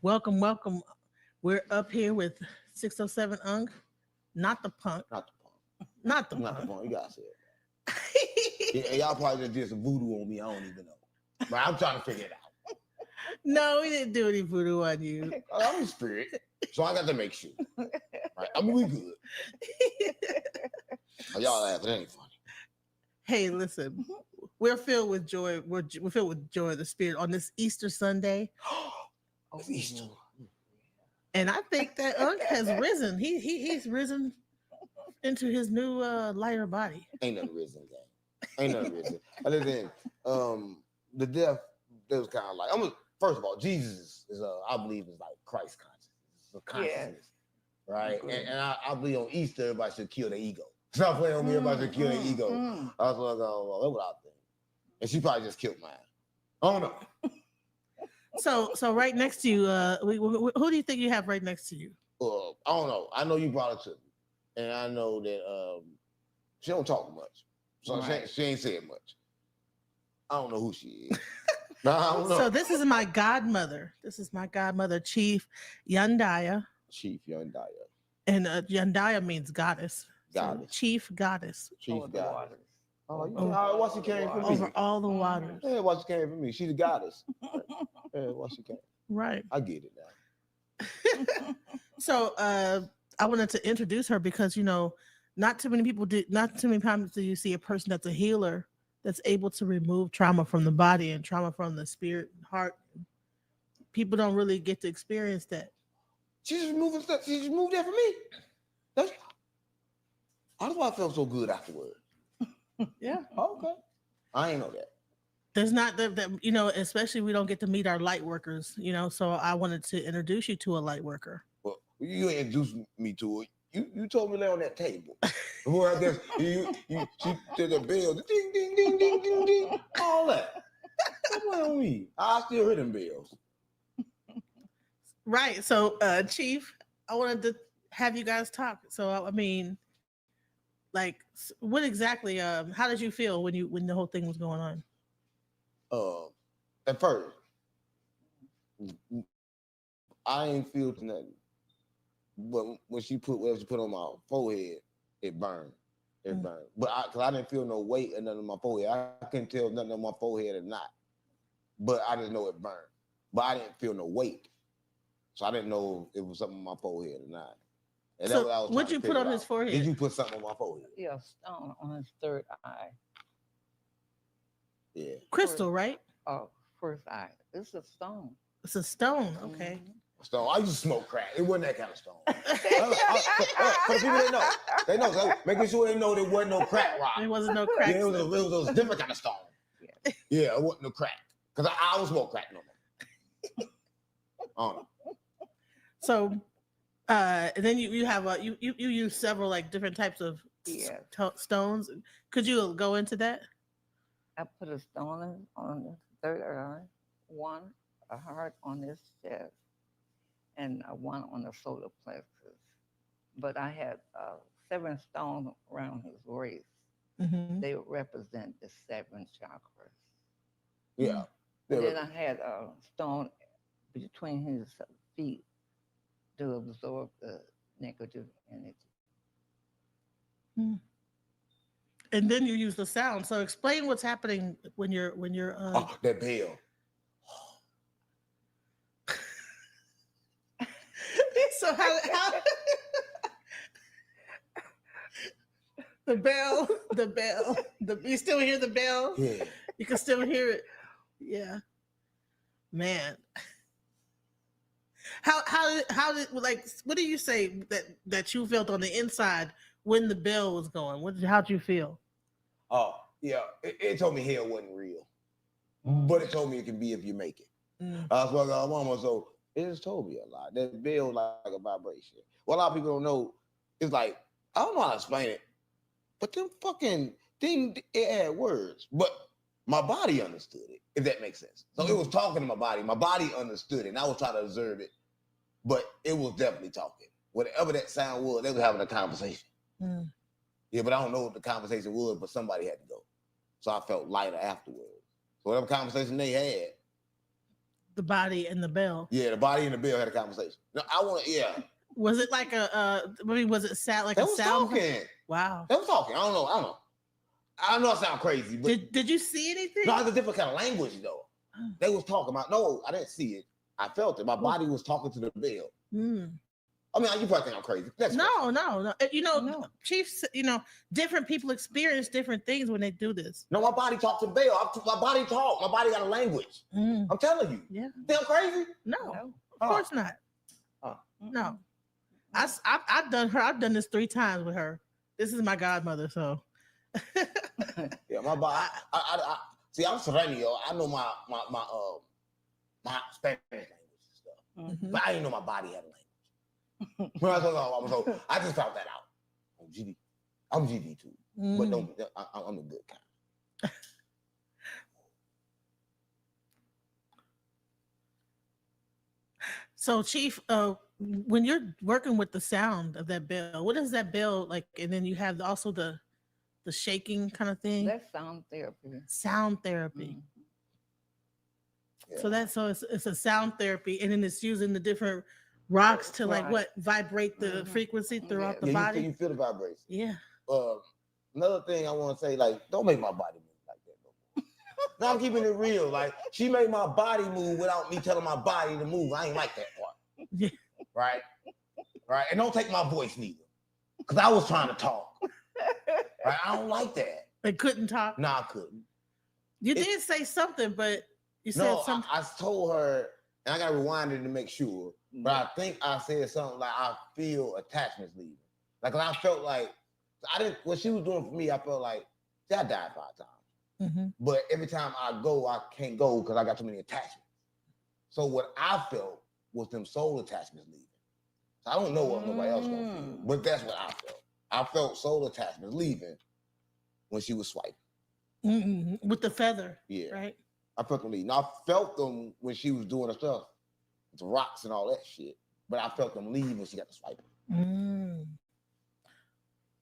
Welcome, welcome. We're up here with 607 Unk, not the punk, Not the punk. not the Not the punk. punk. You gotta say it. Yeah, y'all probably just did some voodoo on me. I don't even know. But I'm trying to figure it out. No, we didn't do any voodoo on you. I'm a spirit, so I got to make sure. Right? I mean, we good. Y'all laughing, it ain't funny. Hey, listen, we're filled with joy. We're filled with joy of the spirit on this Easter Sunday, It's Easter. and I think that Unk has risen. He's risen into his new lighter body. Ain't nothing risen, gang. Ain't nothing risen. Other than the death, that was kind of like first of all, Jesus is I believe is like Christ consciousness. It's a consciousness. Right? And I believe on Easter everybody should kill their ego. Stop playing on me, everybody should kill their ego. I was like, oh, that's what I think. And she probably just killed mine. I don't know. So right next to you, who do you think you have right next to you? I don't know. I know you brought it to me. And I know that she don't talk much. So she ain't saying much. I don't know who she is. No, I don't know. So this is my godmother. This is my godmother, Chief Yandaya. Chief Yandaya. And Yandaya means goddess. Goddess. So Chief goddess. Chief goddess. Oh, Oh. why she came for me? Over all the waters. Yeah, why she came for me? She's a goddess. Yeah, why she came? Right. I get it now. So I wanted to introduce her because not too many times do you see a person that's a healer that's able to remove trauma from the body and trauma from the spirit and heart. People don't really get to experience that. She just removing stuff. She just moved that for me. That's why I felt so good afterwards. Yeah. Okay. I ain't know that. There's not that especially we don't get to meet our light workers, so I wanted to introduce you to a light worker. Well, you introduced me to it. You told me lay on that table. Where I guess she did the bell, ding, ding, ding, ding, ding, ding, all that. What on me? I still hear them bells. Right. So, Chief, I wanted to have you guys talk. So, I mean, like, what exactly? How did you feel when the whole thing was going on? At first, I ain't feel nothing. But when she put whatever she put on my forehead, it burned. It burned. But because I didn't feel no weight or nothing on my forehead, I couldn't tell if nothing on my forehead or not. But I just know it burned. But I didn't feel no weight, so I didn't know if it was something on my forehead or not. And so what'd you put on his forehead? Did you put something on my forehead? Yeah, stone on his third eye. Yeah. Crystal, right? Oh, first eye. It's a stone. It's a stone. Okay. Stone. I used to smoke crack. It wasn't that kind of stone. For the people that know. So making sure they know there wasn't no crack rock. There wasn't no crack. Yeah, it was a different kind of stone. Yeah, it wasn't no crack. Because I don't smoke crack no more. I don't know. So, and then you have you use several like different types of stones. Could you go into that? I put a stone on the third eye, a heart on his chest, and one on the solar plexus. But I had 7 stones around his waist. Mm-hmm. They represent the 7 chakras. Yeah. And then I had a stone between his feet to absorb the negative energy. And then you use the sound. So explain what's happening when you're that bell. So how the bell, you still hear the bell? Yeah. You can still hear it. Yeah. Man. How did like what do you say that you felt on the inside when the bell was going? How'd you feel? Oh, yeah. It told me hell wasn't real. But it told me it can be if you make it. I was like, oh, mama, so it just told me a lot. That bell like a vibration. What a lot of people don't know is like, I don't know how to explain it, but them fucking thing, it had words. But my body understood it, if that makes sense. So it was talking to my body. My body understood it, and I was trying to observe it, but it was definitely talking. Whatever that sound was, they were having a conversation. Yeah, but I don't know what the conversation was, but somebody had to go. So I felt lighter afterwards. So whatever conversation they had, the body and the bell. Yeah, the body and the bill had a conversation. No, I want to. Yeah, Was it like I mean, was it sound like they a was sound? talking. Wow. They was talking. I don't know. I know I sound crazy, but Did you see anything? no, it's a different kind of language though. They was talking about. No, I didn't see it. I felt it. My body was talking to the bell. Mm. I mean, you probably think I'm crazy. That's No. You know, No. Chiefs. You know, different people experience different things when they do this. No, my body talks to bell. My body talk. My body got a language. Mm. I'm telling you. Yeah. Think I'm crazy? No, No. of course not. No. I've done this 3 times with her. This is my godmother, so. Yeah, my body. I see. I'm Sereno. I know my Spanish language and stuff, Mhm. but I didn't know my body had a language. When I was so I just found that out on GD. I'm GD too, but Mm. I'm a good kind. So, Chief, when you're working with the sound of that bell, what is that bell like? And then you have also the shaking kind of thing. That's sound therapy. Sound therapy. Mm. Yeah. So it's a sound therapy, and then it's using the different rocks to like Right. what vibrate the Mhm. frequency throughout the Yeah, Yeah, body. you feel the vibration. Yeah. Another thing I want to say, like, don't make my body move like that no more. No, I'm keeping it real. Like, she made my body move without me telling my body to move. I ain't like that part. Yeah. Right? Right? And don't take my voice neither. Because I was trying to talk. Right? I don't like that. They couldn't talk. No, I couldn't. You did say something, but you said No, something. I told her, and I got to rewind it to make sure. But I think I said something like, I feel attachments leaving. Like, I felt like, what she was doing for me, I felt like, see, I died 5 times. Mm-hmm. But every time I go, I can't go because I got too many attachments. So what I felt was them soul attachments leaving. So I don't know what nobody else gonna feel, but that's what I felt. I felt soul attachments leaving when she was swiping. Mm-hmm. With the feather. Yeah. Right. I felt them leaving. I felt them when she was doing her stuff, the rocks and all that shit. But I felt them leave when she got to swiping. Mm.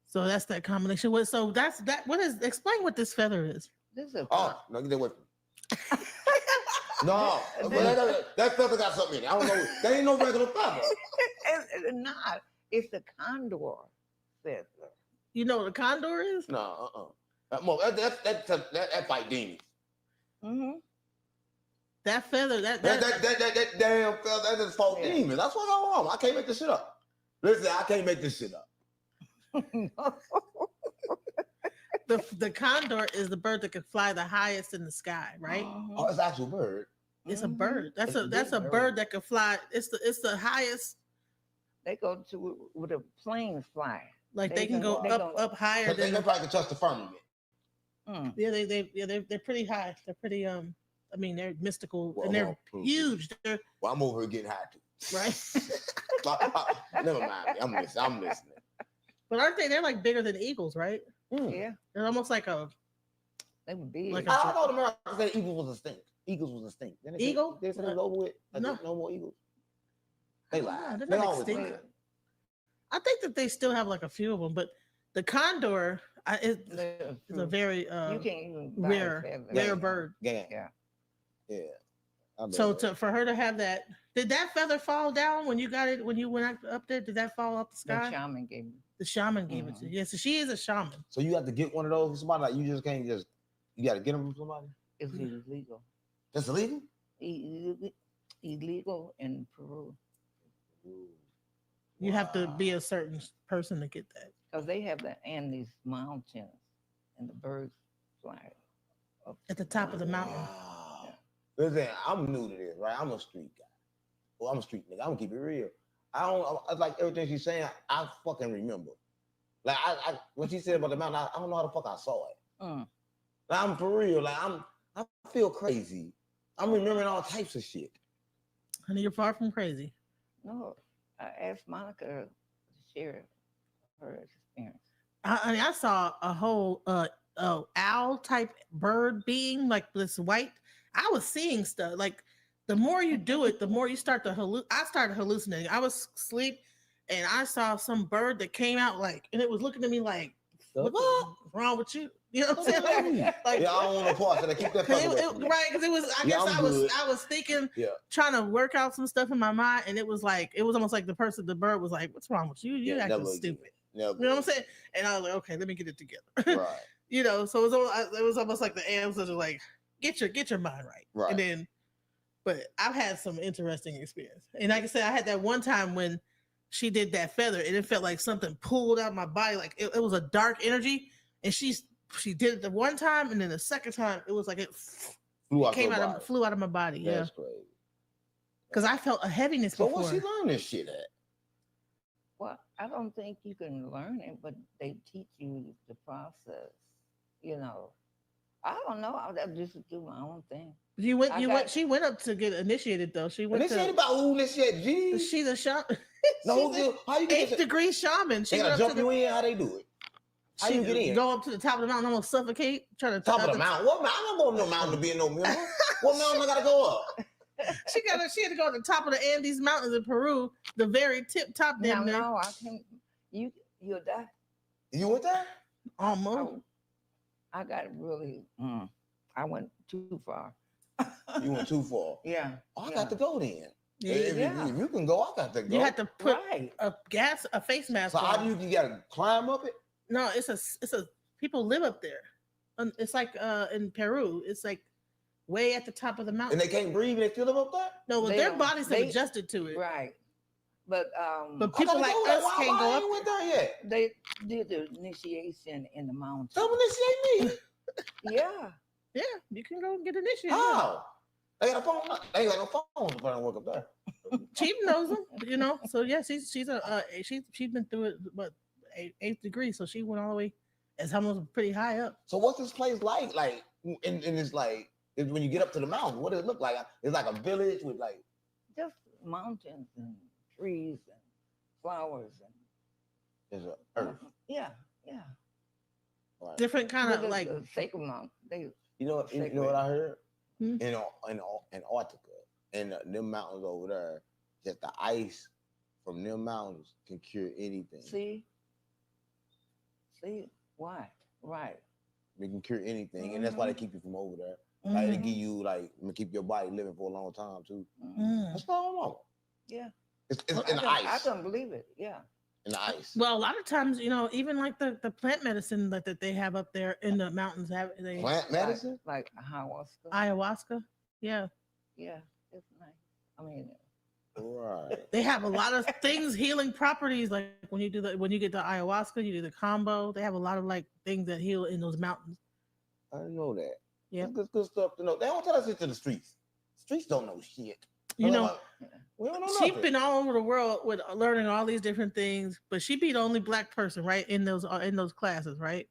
So that's that combination. So that's that. Explain what this feather is. This is a Oh, no, get that away from me. No, that feather got something in it. I don't know. That ain't no regular feather. it's not. It's the condor feather. You know what a condor is? No, that fight demons. Mm-hmm. That feather. That damn feather. That just fought demons. That's what's going on. I can't make this shit up. Listen, I can't make this shit up. The condor is the bird that can fly the highest in the sky, right? Oh, it's an actual bird. It's a bird. That's It's a a big bird that can fly. It's the highest. They go to where the planes fly. Like they can go up higher But they than. probably can touch the firmament. Yeah, they're pretty high. They're pretty I mean they're mystical Well, and they're huge. They're Well, I'm over here getting high too. right. Never mind. I'm listening. But aren't they? They're like bigger than eagles, right? Yeah, They're almost like a they would be. Like I thought America said eagles was extinct. Eagles was extinct. Then they Eagle? They said it was over with. No. No more eagles. They lied. they're They not always extinct. lied. I think that they still have like a few of them, but the condor is a very you can't even buy a rare feather. bird. Yeah. Yeah. Yeah. For her to have that, did that feather fall down when you got it when you went up there? Did that fall up the The sky? shaman gave me. The shaman gave it to you. Yeah, so she is a shaman. So you have to get one of those from somebody. Like you just can't you got to get them from somebody. It's illegal. That's illegal. Illegal in Peru You have to be a certain person to get that. because they have the Andes Mountains and the birds fly up At the top of the mountain. Wow. Listen, I'm new to this, right? I'm a street guy. Well, I'm a street nigga. I'm gonna keep it real. I like everything she's saying. I fucking remember. Like I when she said about the mountain, I don't know how the fuck I saw it. Like, I'm for real. Like I feel crazy. I'm remembering all types of shit. Honey, you're far from crazy. No, I asked Monica to share her experience. I saw a whole owl type bird being like this white. I was seeing stuff like the more you do it, the more you start to I started hallucinating. I was asleep and I saw some bird that came out like, and it was looking at me like What's wrong with you? You know what I'm saying? Like, yeah, I don't want no parts. I keep that fucking right, because it was. I Yeah, guess I'm good. I was thinking, Yeah. trying to work out some stuff in my mind, and it was almost like the bird was like, "What's wrong with you? You acting stupid." Never. You know what I'm saying? And I was like, "Okay, let me get it together." Right. You know, so it was almost like the answers are like, "Get your mind right." Right. And then, but I've had some interesting experience, and like I said, I had that one time when she did that feather, and it felt like something pulled out of my body, like it was a dark energy, and she did it the one time, and then the second time it was like it flew out of my body. That's crazy. Because I felt a heaviness so before. So where she learned this shit at? Well, I don't think you can learn it, but they teach you the process. You know, I don't know. I just do my own thing. She went up to get initiated though. She went initiated by who initiated? Jeez. She's a shaman. No, how you get 8th degree shaman. They gotta jump you in. How they do it? How you get in? Go up to the top of the mountain, almost suffocate. Trying to top of the mountain. What mountain? I'm going to no mountain to be in no member. What mountain I gotta go up? She had to go to the top of the Andes Mountains in Peru, the very top down there. No, I can't. You'll die. You went there? Almost. I got really. I went too far. You went too far. Yeah. Oh, I got to go then. Yeah. If you can go, I got to go. You had to put a face mask. So on. how do you gotta climb up it? No, it's a people live up there. It's like in Peru. It's like way at the top of the mountain. And they can't breathe and they still live up there? No, well, their bodies have adjusted to it. Right. But people like us can't go up. Went there yet? They did the initiation in the mountains. Come initiate me. Yeah, you can go and get initiated. How? They got a phone. They ain't got no phones to work up there. Chief knows them, you know. So yeah, she's been through it, but 8th degree, so she went all the way. It's almost pretty high up. So what's this place like? Like, and it's like, when you get up to the mountain, what does it look like? It's like a village with like just mountains and trees and flowers and there's an earth. Yeah. Right. Different kind of like sacred mountain. You know what I heard? In Antarctica, and them mountains over there, that the ice from them mountains can cure anything. See, why? Right. They can cure anything, and that's why they keep you from over there. Like they give you keep your body living for a long time too. That's all. Yeah. It's in the ice. I don't believe it. Yeah. In the ice. Well, a lot of times, even like the plant medicine that they have up there in the mountains, plant medicine like ayahuasca. Ayahuasca, yeah, it's nice. I mean, right. They have a lot of things, healing properties. Like when you get the ayahuasca, you do the combo. They have a lot of like things that heal in those mountains. I didn't know that. Yeah, good stuff to know. They don't tell us it to the streets. Streets don't know shit. We don't know she's been all over the world with learning all these different things, but she be the only Black person, right, in those classes, right?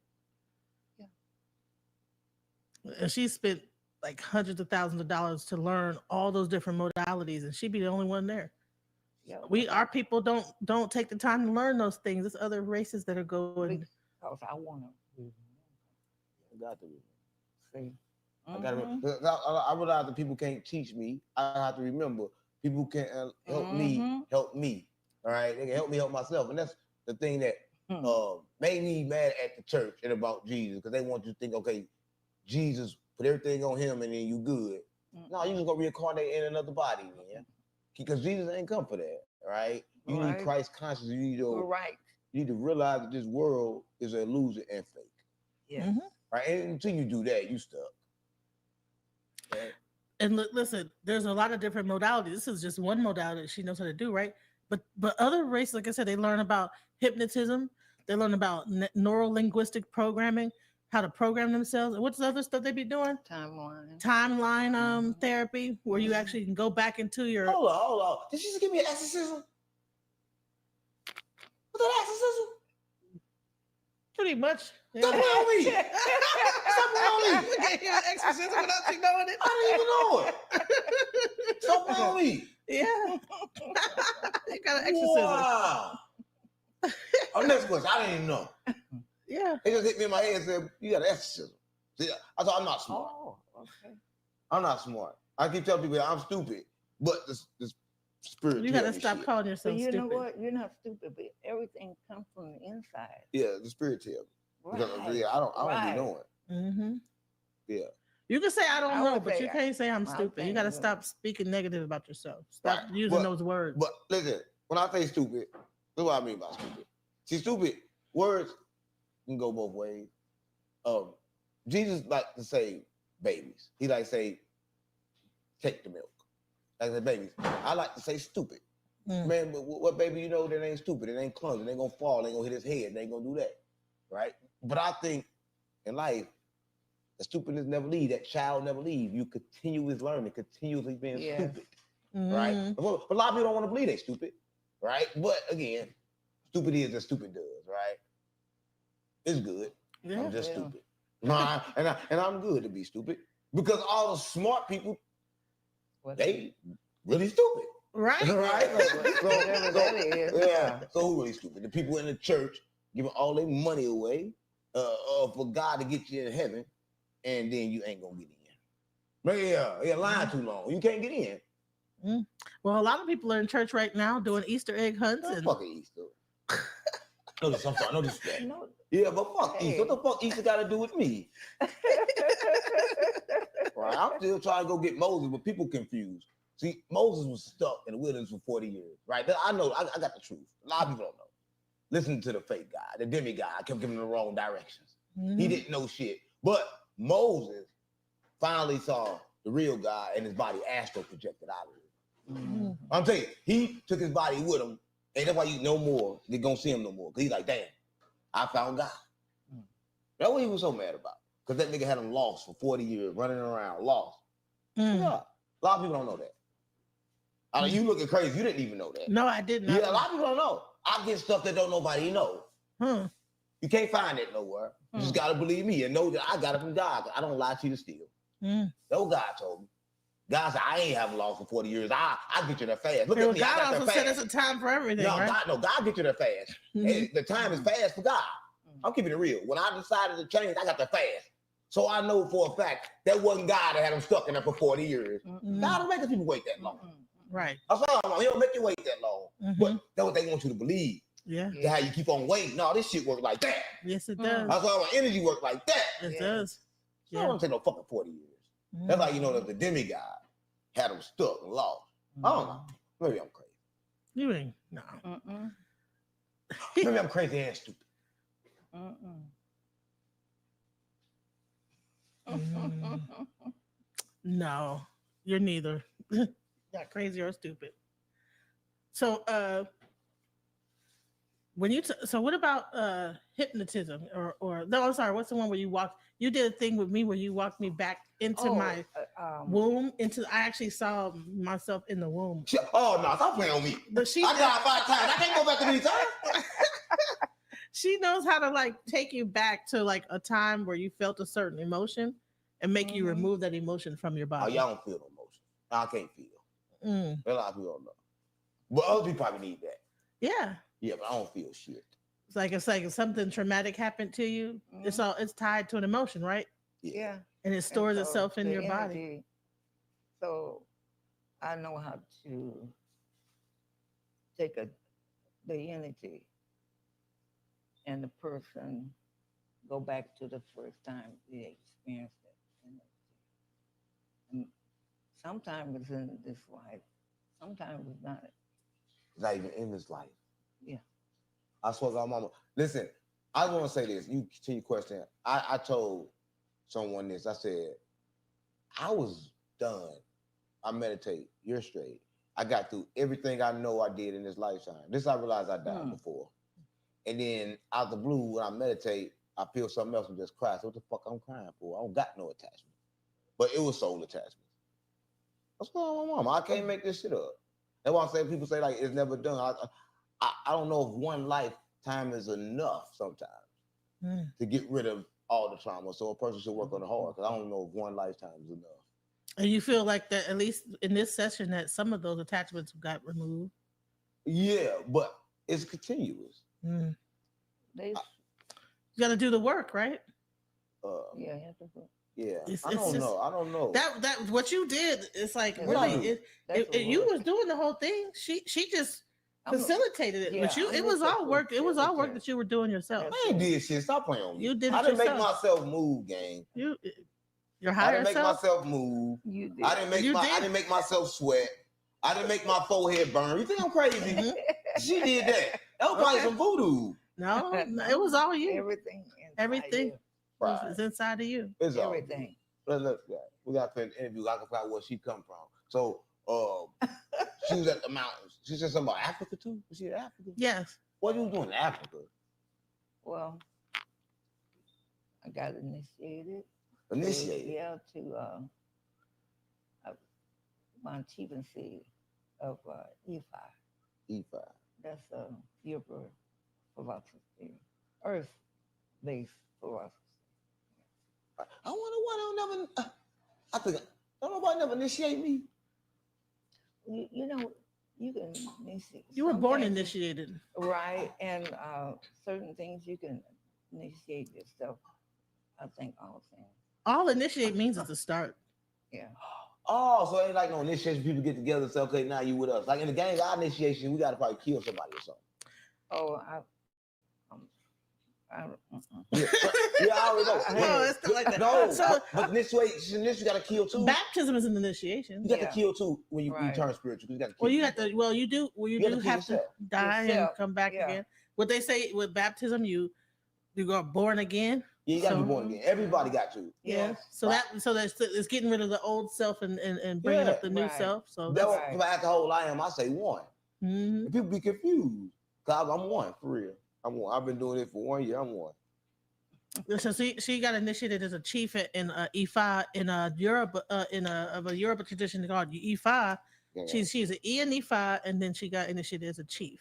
Yeah. And she spent like hundreds of thousands of dollars to learn all those different modalities, and she'd be the only one there. Yeah. Our people don't take the time to learn those things. There's other races that are going. Because I want to. Got to be. See. I realize that people can't teach me. I have to remember people can help me. All right, they can help me help myself, and that's the thing that made me mad at the church and about Jesus, because they want you to think, okay, Jesus put everything on him and then you good. No, you just gonna reincarnate in another body, man. Because Jesus ain't come for that, right? You need Christ consciousness. You need to realize that this world is an illusion and fake. Yeah. Right. And until you do that, you stuck. Right? And listen, there's a lot of different modalities. This is just one modality she knows how to do, right? But other races, like I said, they learn about hypnotism. They learn about neuro-linguistic programming, how to program themselves. And what's the other stuff they be doing? Timeline therapy, where you actually can go back into your. Hold on. Did she just give me an exorcism? What's that exorcism? Pretty much. Stop on me. Stop on me. We gave you an exorcism without you knowing it. I didn't even know it. Stop on me. Yeah. You got an exorcism. Wow. Next question. I didn't even know. Yeah. They just hit me in my head and said, you got an exorcism. See, I thought I'm not smart. Oh, okay. I'm not smart. I keep telling people I'm stupid, but this spirit. You gotta stop calling yourself stupid. You stupid. know what? You're not stupid, but everything comes from the inside. Yeah, the spirit tell me. Because, yeah, I don't be knowing. Mm-hmm. Yeah. You can say I don't I know, would but say you can't say I'm I stupid. You think got to that- stop speaking negative about yourself. Stop Right. using those words. But listen, when I say stupid, this is what I mean by stupid. See, stupid words can go both ways. Jesus like to say babies. He like to say take the milk. Like I said, babies. I like to say stupid. Man, but what baby you know that ain't stupid? It ain't clumsy. It ain't gonna fall. It ain't gonna hit his head. It ain't gonna do that. Right? But I think in life, the stupidness never leave. That child never leave. You continuously learning, continuously being stupid. Right? But a lot of people don't want to believe they stupid. Right? But again, stupid is as stupid does, right? It's good. Yeah. I'm just stupid. And I'm good to be stupid. Because all the smart people, they really stupid. Right. Right? Whatever that is. Yeah. So who really stupid? The people in the church giving all their money away for God to get you in heaven, and then you ain't gonna get in. But yeah, lying too long. You can't get in. Well, a lot of people are in church right now doing Easter egg hunts. That's And fucking Easter. No, I'm sorry, no disrespect. No. Yeah, but fuck Easter. What the fuck Easter got to do with me? Right? I'm still trying to go get Moses, but people confused. See, Moses was stuck in the wilderness for 40 years, right? I know, I got the truth. A lot of people don't know. Listen to the fake guy, the demigod, kept giving him the wrong directions. He didn't know shit. But Moses finally saw the real God, and his body astral projected out of him. I'm telling you, he took his body with him, and that's why you no more, they're gonna see him no more. Because he's like, damn, I found God. That's what he was so mad about. Because that nigga had him lost for 40 years, running around, lost. Yeah. A lot of people don't know that. I mean, you looking crazy. You didn't even know that. No, I didn't. Yeah, a lot of people don't know. I get stuff that don't nobody know. You can't find it nowhere. You just gotta believe me and know that I got it from God. I don't lie to you to steal. That's what God told me. God said, I ain't having lost for 40 years. I get you there fast. Look at me. God also said it's a time for everything. No, right? God get you there fast. And the time is fast for God. I'm keeping it real. When I decided to change, I got there fast. So I know for a fact that wasn't God that had him stuck in there for 40 years. God don't make people wait that long. Right. That's all. He don't make you wait that long. But that's what they want you to believe. Yeah. How you keep on waiting. No, this shit work like that. Yes, it does. That's why my energy work like that. It does. I don't take no fucking 40 years. That's like, you know, that the demigod had him stuck and lost. I don't know. Maybe I'm crazy. You ain't. No. Maybe I'm crazy and stupid. No, you're neither. Not crazy or stupid. So, when you so what about hypnotism or no? I'm sorry. What's the one where you did a thing with me where you walked me back into my womb. I actually saw myself in the womb. Oh no! Stop playing on me. But I died 5 times. I can't go back to many times. She knows how to like take you back to like a time where you felt a certain emotion and make you remove that emotion from your body. Oh, y'all don't feel no emotion. I can't feel. A lot of people don't know. But other people probably need that. Yeah. Yeah, but I don't feel shit. It's like if something traumatic happened to you, it's tied to an emotion, right? Yeah. And it stores itself in your body. Energy, so I know how to take the energy and the person go back to the first time they experienced that energy. And sometimes it's in this life, sometimes it's not. It's not even in this life. Yeah. I swear to God, mama. Listen, I want to say this. You continue question. I told someone this. I said, I was done. I meditate. You're straight. I got through everything I know I did in this lifetime. This I realized I died before. And then out the blue, when I meditate, I feel something else and just cry. So what the fuck I'm crying for? I don't got no attachment. But it was soul attachment. What's going on, mama? I can't make this shit up. That's why I'm saying people say like it's never done. I don't know if one lifetime is enough sometimes to get rid of all the trauma. So a person should work on it hard because I don't know if one lifetime is enough. And you feel like that, at least in this session, that some of those attachments got removed? Yeah, but it's continuous. You got to do the work, right? Yeah, you have to do. Yeah, I don't know. That what you did, it's like really, you was doing the whole thing. She just facilitated it, but it was all work. It was all work that you were doing yourself. I ain't did shit. Stop playing on me. You did it I didn't yourself. make myself move, gang. Your higher self. I didn't make myself move. You did. I didn't make myself sweat. I didn't make my forehead burn. You think I'm crazy? She did that. That was probably some voodoo. No, it was all you. Everything is inside of you. It's everything. Let's we got to interview. I can find out where she come from. So, she was at the mountains. She said something about Africa too. Was she in Africa? Yes. What you was doing in Africa? Well, I got initiated. Initiated? To my achievement of E5. E5. That's your philosophy, Earth-based philosophy. I wonder why they don't never. I think don't nobody never initiate me. You know, you can initiate. You were born initiated, right? And certain things you can initiate yourself. I think all things. All initiate means it's a start. Yeah. Oh, so it ain't like no initiation. People get together and say, "Okay, now you with us." Like in the gang, our initiation, we got to probably kill somebody or something. Oh, Yeah, I already know. No, it's not like that. No, So, but initiation, you got to kill too. Baptism is an initiation. You got to kill too when you turn spiritual. You got to. Well, you have to. Well, you do. Well, you do have to die and come back Yeah. again. What they say with baptism, you got born again. Yeah, you got to be born again. Everybody got to. Yeah. So that's it's getting rid of the old self and bringing up the new self. So that's the whole I am. I say one. Mm-hmm. People be confused. Cause I'm one for real. I'm one. I've been doing it for 1 year. I'm one. So she got initiated as a chief in E5 in Europe in a Europe tradition called E5. Yeah. She's an E in E5, and then she got initiated as a chief.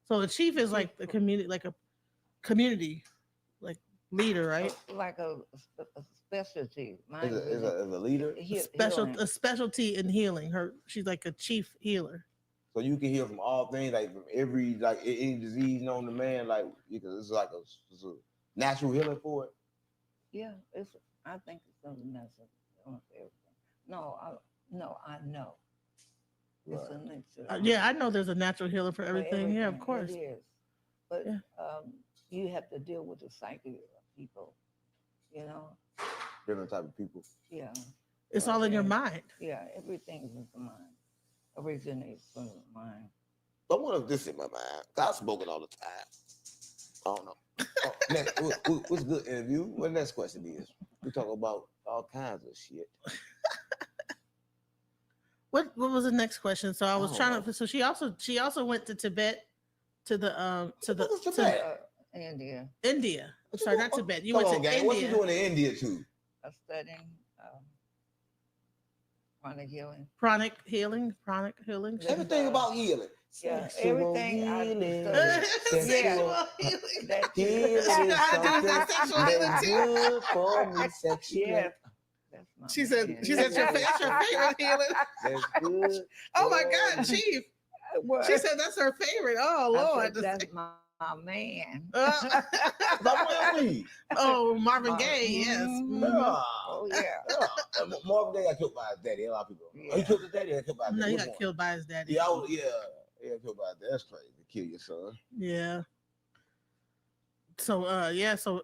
So the chief is like the community, like a community, like leader, right? Like a specialty. Is a leader. A specialty in healing. She's like a chief healer. So you can heal from all things, like from every any disease known to man, like because it's like a natural healing for it. Yeah, I think it's something natural for everything. No, I know. It's a natural. Yeah, I know there's a natural healer for everything. Yeah, of course. It is. But you have to deal with the psyche of people, you know. Different type of people. Yeah. It's all in your mind. Yeah, everything is in the mind. Originates from the mind. I wonder if this in my mind. I've spoken all the time. I don't know. What's good interview? What the next question is? We talk about all kinds of shit. What was the next question? So I was trying to. So she also went to Tibet, India. India. I'm sorry, not Tibet. You went to India. What you doing in India too? I'm studying chronic healing. Chronic healing. Everything about healing. Yeah, sexual everything. Healing. Sexual healing. Healing is something that's good for me. Sexual. Yeah. She said your favorite healing. That's good. Oh my God, Chief. What? She said that's her favorite. Oh Lord, that's my man. Oh, Marvin Gaye, yes. Mm-hmm. Oh yeah. Marvin Gaye got killed by his daddy. A lot of people. Yeah. He killed his daddy. He got killed by his daddy. No, he got killed by his daddy. Yeah, he got killed by his daddy. That's crazy. Kill your son. Yeah. So so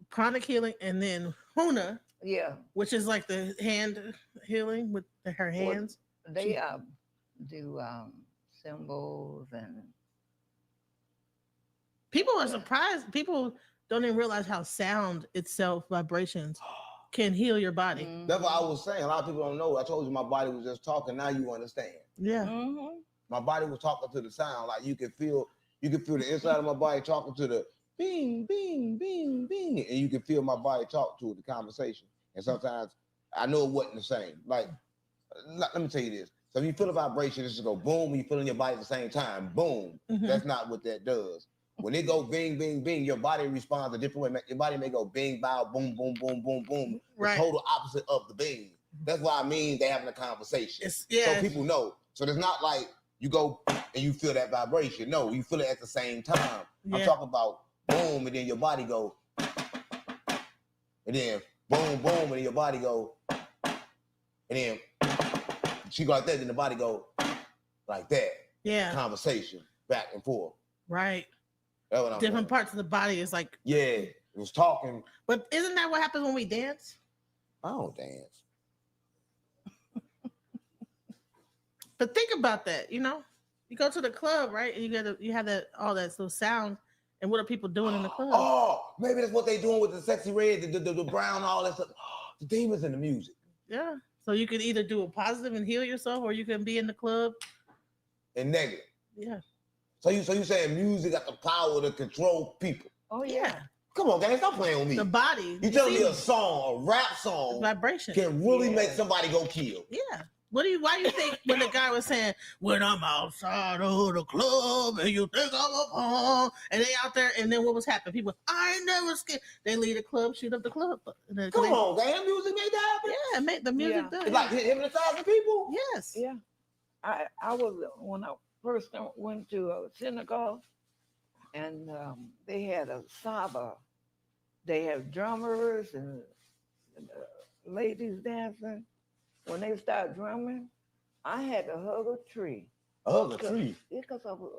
chronic healing, and then Huna. Yeah. Which is like the hand healing with her hands. They do symbols and. People are surprised. People don't even realize how sound itself, vibrations, can heal your body. Mm-hmm. That's what I was saying. A lot of people don't know. I told you my body was just talking. Now you understand. Yeah. Mm-hmm. My body was talking to the sound. Like you can feel the inside of my body talking to the bing, bing, bing, bing. And you can feel my body talk to the conversation. And sometimes I know it wasn't the same. Like, let me tell you this. So if you feel a vibration, it's just go boom, when you feel in your body at the same time, boom. Mm-hmm. That's not what that does. When it go bing, bing, bing, your body responds a different way. Your body may go bing, bow, boom, boom, boom, boom, boom. Right. The total opposite of the bing. That's why I mean they having a conversation. So people know. So it's not like you go and you feel that vibration. No, you feel it at the same time. Yeah. I'm talking about boom, and then your body go, and then boom, boom, and then your body go, and then she go like that, then the body go like that. Yeah. Conversation. back and forth. Right. That's what I'm Different saying. parts of the body is like. Yeah, it was talking. But isn't that what happens when we dance? I don't dance. But think about that. You go to the club, right? And you have that all that those sound. And what are people doing in the club? Oh, maybe that's what they doing with the sexy red, the brown, all that stuff. The demons in the music. Yeah. So you can either do a positive and heal yourself, or you can be in the club And negative. Yeah. So you saying music got the power to control people? Oh Yeah. yeah. Come on, guys, stop playing with me. The body. You tell me a song, a rap song, vibration can really Yeah. make somebody go kill. Yeah. Why do you think when the guy was saying, when I'm outside of the club and you think I'm a punk, and they out there, and then what was happening? People, I ain't never scared. They leave the club, shoot up the club. Come on, man, music made that happen. Yeah, make the music Yeah. does. It's like hypnotizing people. Yes. Yeah. I was when I first went to a synagogue, and they had a saba. They had drummers and ladies dancing. When they started drumming, I had to hug a tree. Hug a tree. Because I was.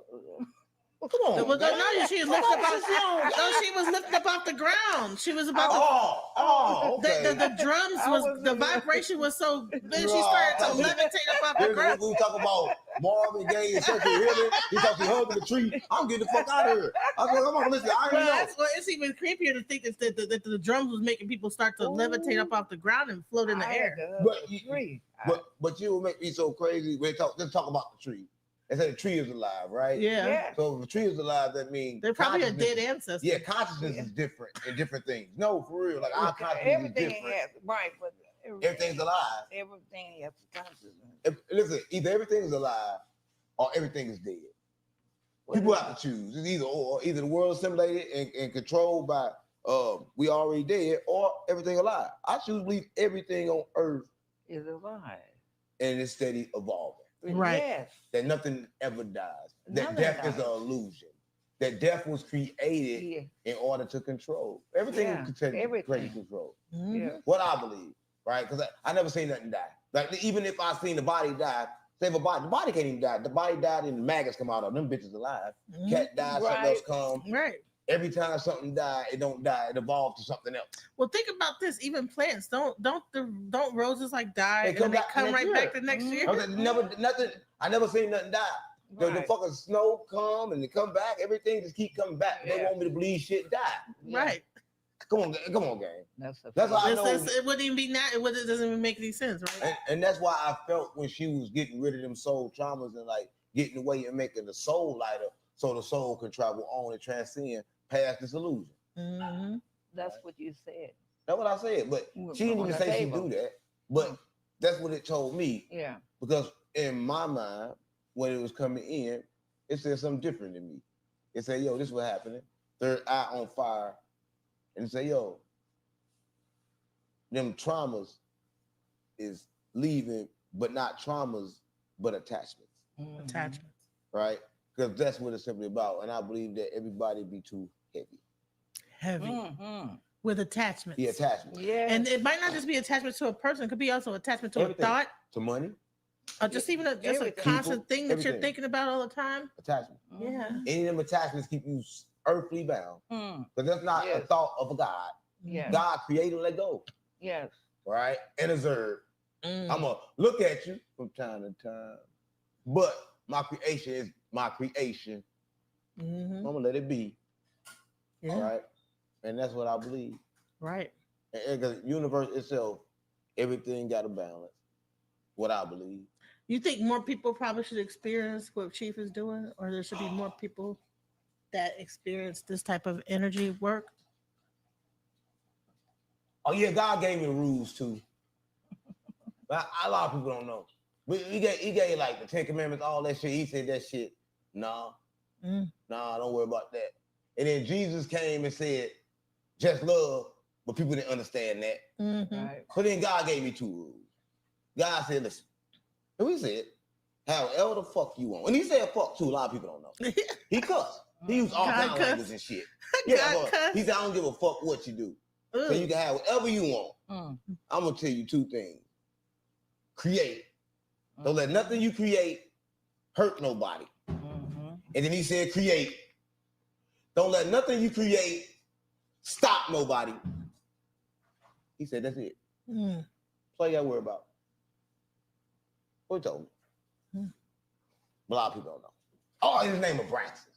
Come on. Well, no, she was lifted up Come on, no, she was lifted up off the ground. She was about to. Okay. The drums was the vibration was so then she started to levitate up off the ground. We talk about Marvin Gaye and Sophie Hill. He talking hugging the tree. I'm getting the fuck out of here. I was like, come on, listen. I already know. It's even creepier to think that the drums was making people start to levitate up off the ground and float in the air. But you will make me so crazy. Let's talk about the tree. They say the tree is alive, right? Yeah. So if the tree is alive, that means they're probably a dead ancestor. Yeah, consciousness is different in different things. No, for real. Like our consciousness is different. Right, but everything's alive. Everything has consciousness. Listen, either everything is alive or everything is dead. People have to choose. It's either or. Either the world assimilated and controlled by we already dead, or everything alive. I choose to believe everything on earth is alive and it's steady evolving. Right. Yes. That nothing ever dies. That death is an illusion. That death was created in order to control. Everything is created control. Mm-hmm. Yeah. What I believe, right? Because I never seen nothing die. Like even if I seen the body die, say the body can't even die. The body died and the maggots come out of them bitches alive. Mm-hmm. Cat died, something else come. Right. Every time something die, it don't die. It evolves to something else. Well, think about this. Even plants don't roses like die They and come right back the next year. I never seen nothing die. Right. The fucking snow come and they come back. Everything just keep coming back. They want me to believe shit die. Right. Come on, gang. That's why I know. It wouldn't even be it doesn't even make any sense, right? And that's why I felt when she was getting rid of them soul traumas and like getting away and making the soul lighter, so the soul can travel on and transcend past this illusion. Mm-hmm. That's what you said. That's what I said. But she didn't even say she do that. But that's what it told me. Yeah. Because in my mind, when it was coming in, it said something different than me. It said, yo, this is what happening. Third eye on fire. And it said, yo, them traumas is leaving, but not traumas, but attachments. Mm-hmm. Attachments. Right? Because that's what it's simply about. And I believe that everybody be too heavy. Heavy. With attachments. The attachment. Yeah. And it might not just be attachment to a person. It could be also attachment to Everything. a thought. To money. Or just even a constant thing that you're thinking about all the time. Attachment. Yeah. Any of them attachments keep you earthly bound. Because that's not a thought of a God. Yeah. God created and let go. Yes. Right? And observe. I'm going to look at you from time to time. But my creation is my creation. Mm-hmm. I'm going to let it be. Yeah. Right? And that's what I believe. Right. And the universe itself, everything got a balance. What I believe. You think more people probably should experience what Chief is doing, or there should be more people that experience this type of energy work? Oh yeah, God gave me the rules too. But a lot of people don't know. But he gave like the 10 Commandments, all that shit. He said that shit. Nah, don't worry about that. And then Jesus came and said, just love, but people didn't understand that. Mm-hmm. Right. So then God gave me 2 rules. God said, listen, and we said, however the fuck you want. And he said fuck too, a lot of people don't know. He cussed. He used all kinds of language and shit. Yeah, he said, I don't give a fuck what you do. So you can have whatever you want. I'm gonna tell you 2 things. Create. Don't let nothing you create hurt nobody. And then he said, create. Don't let nothing you create stop nobody. He said, that's it. Mm. That's all you got to worry about. What he told me? A lot of people don't know. Oh, his name Abraxas.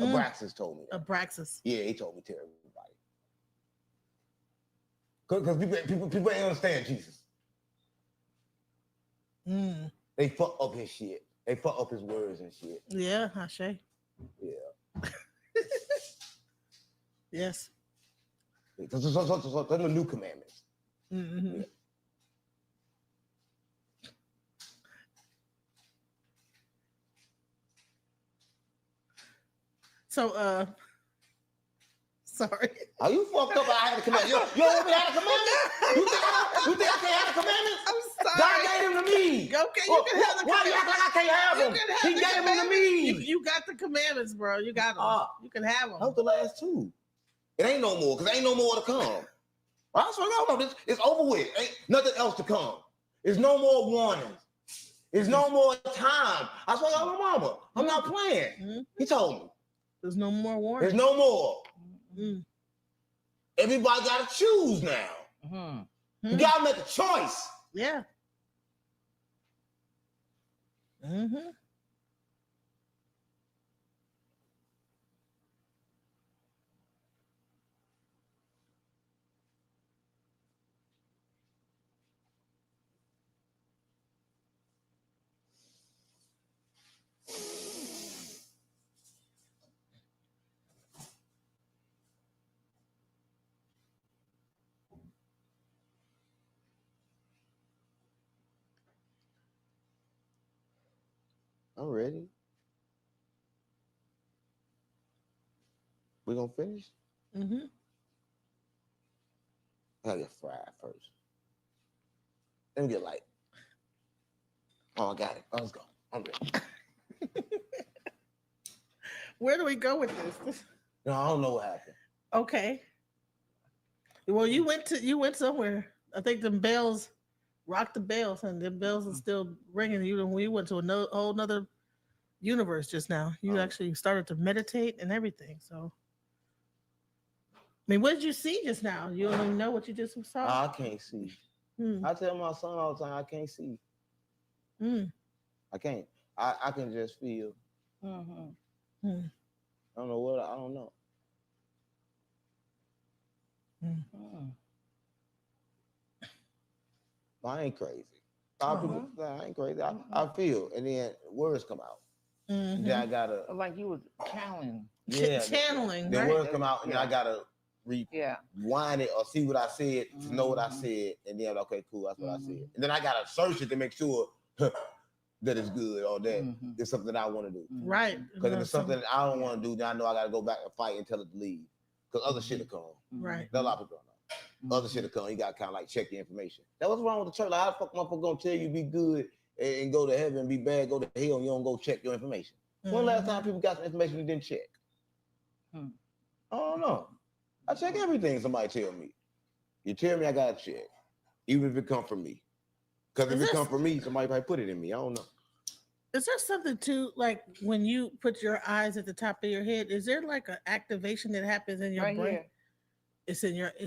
Abraxas told me that. Abraxas. Yeah, he told me to everybody. Because people ain't understand Jesus. Mm. They fuck up his shit. They fuck up his words and shit. Yeah, Ashe. Yeah. Yes. So those are new commandments. Mm-hmm. Yeah. So, sorry. Are you fucked up? I had a commandment. You don't want me to have a commandment? You think I can't have a commandment? I'm sorry. God gave them to me. Okay, you can have the Why do you act like I can't have them? He gave them to me. You got the commandments, bro. You got them. You can have them. That was the last two. It ain't no more, because ain't no more to come. I swear, it's over with. Ain't nothing else to come. There's no more warnings. There's no more time. I swear, my mama, I'm not playing. Mm-hmm. He told me. There's no more warning. There's no more. Mm-hmm. Everybody got to choose now. Mm-hmm. You got to make a choice. Yeah. Mm-hmm. I'm ready. We gonna finish? Mm-hmm. I gotta get fried first. Let me get light. Oh, I got it. Let's go. I'm ready. Where do we go with this? No, I don't know what happened. Okay. Well, you went somewhere. I think the bells rocked the bells, and the bells are still ringing. We went to a whole nother universe just now. You actually started to meditate and everything. So, I mean, what did you see just now? You don't even know what you just saw. I can't see. I tell my son all the time, I can't see. I can't. I can just feel. I don't know what. I don't know. I ain't crazy. People, I ain't crazy. I feel, and then words come out. Then I gotta like you was channeling. Yeah, channeling. The right? words come out, and I gotta rewind it or see what I said to know what I said, and then okay, cool, that's what I said. And then I gotta search it to make sure that it's good or that it's something that I want to do. Right. Because if it's something that I don't want to do, then I know I gotta go back and fight and tell it to leave. Because other shit will come. Right. A lot of people don't know. Other shit will come. You gotta kind of like check your information. That what's wrong with the church? Like, how the fuck motherfucker gonna tell you be good and go to heaven, be bad, go to hell, and you don't go check your information? When last time people got some information you didn't check? I don't know. I check everything somebody tell me. You tell me I gotta check, even if it come from me. Because if it come from me, somebody might put it in me. I don't know. Is there something too, like when you put your eyes at the top of your head? Is there like an activation that happens in your brain? Here. It's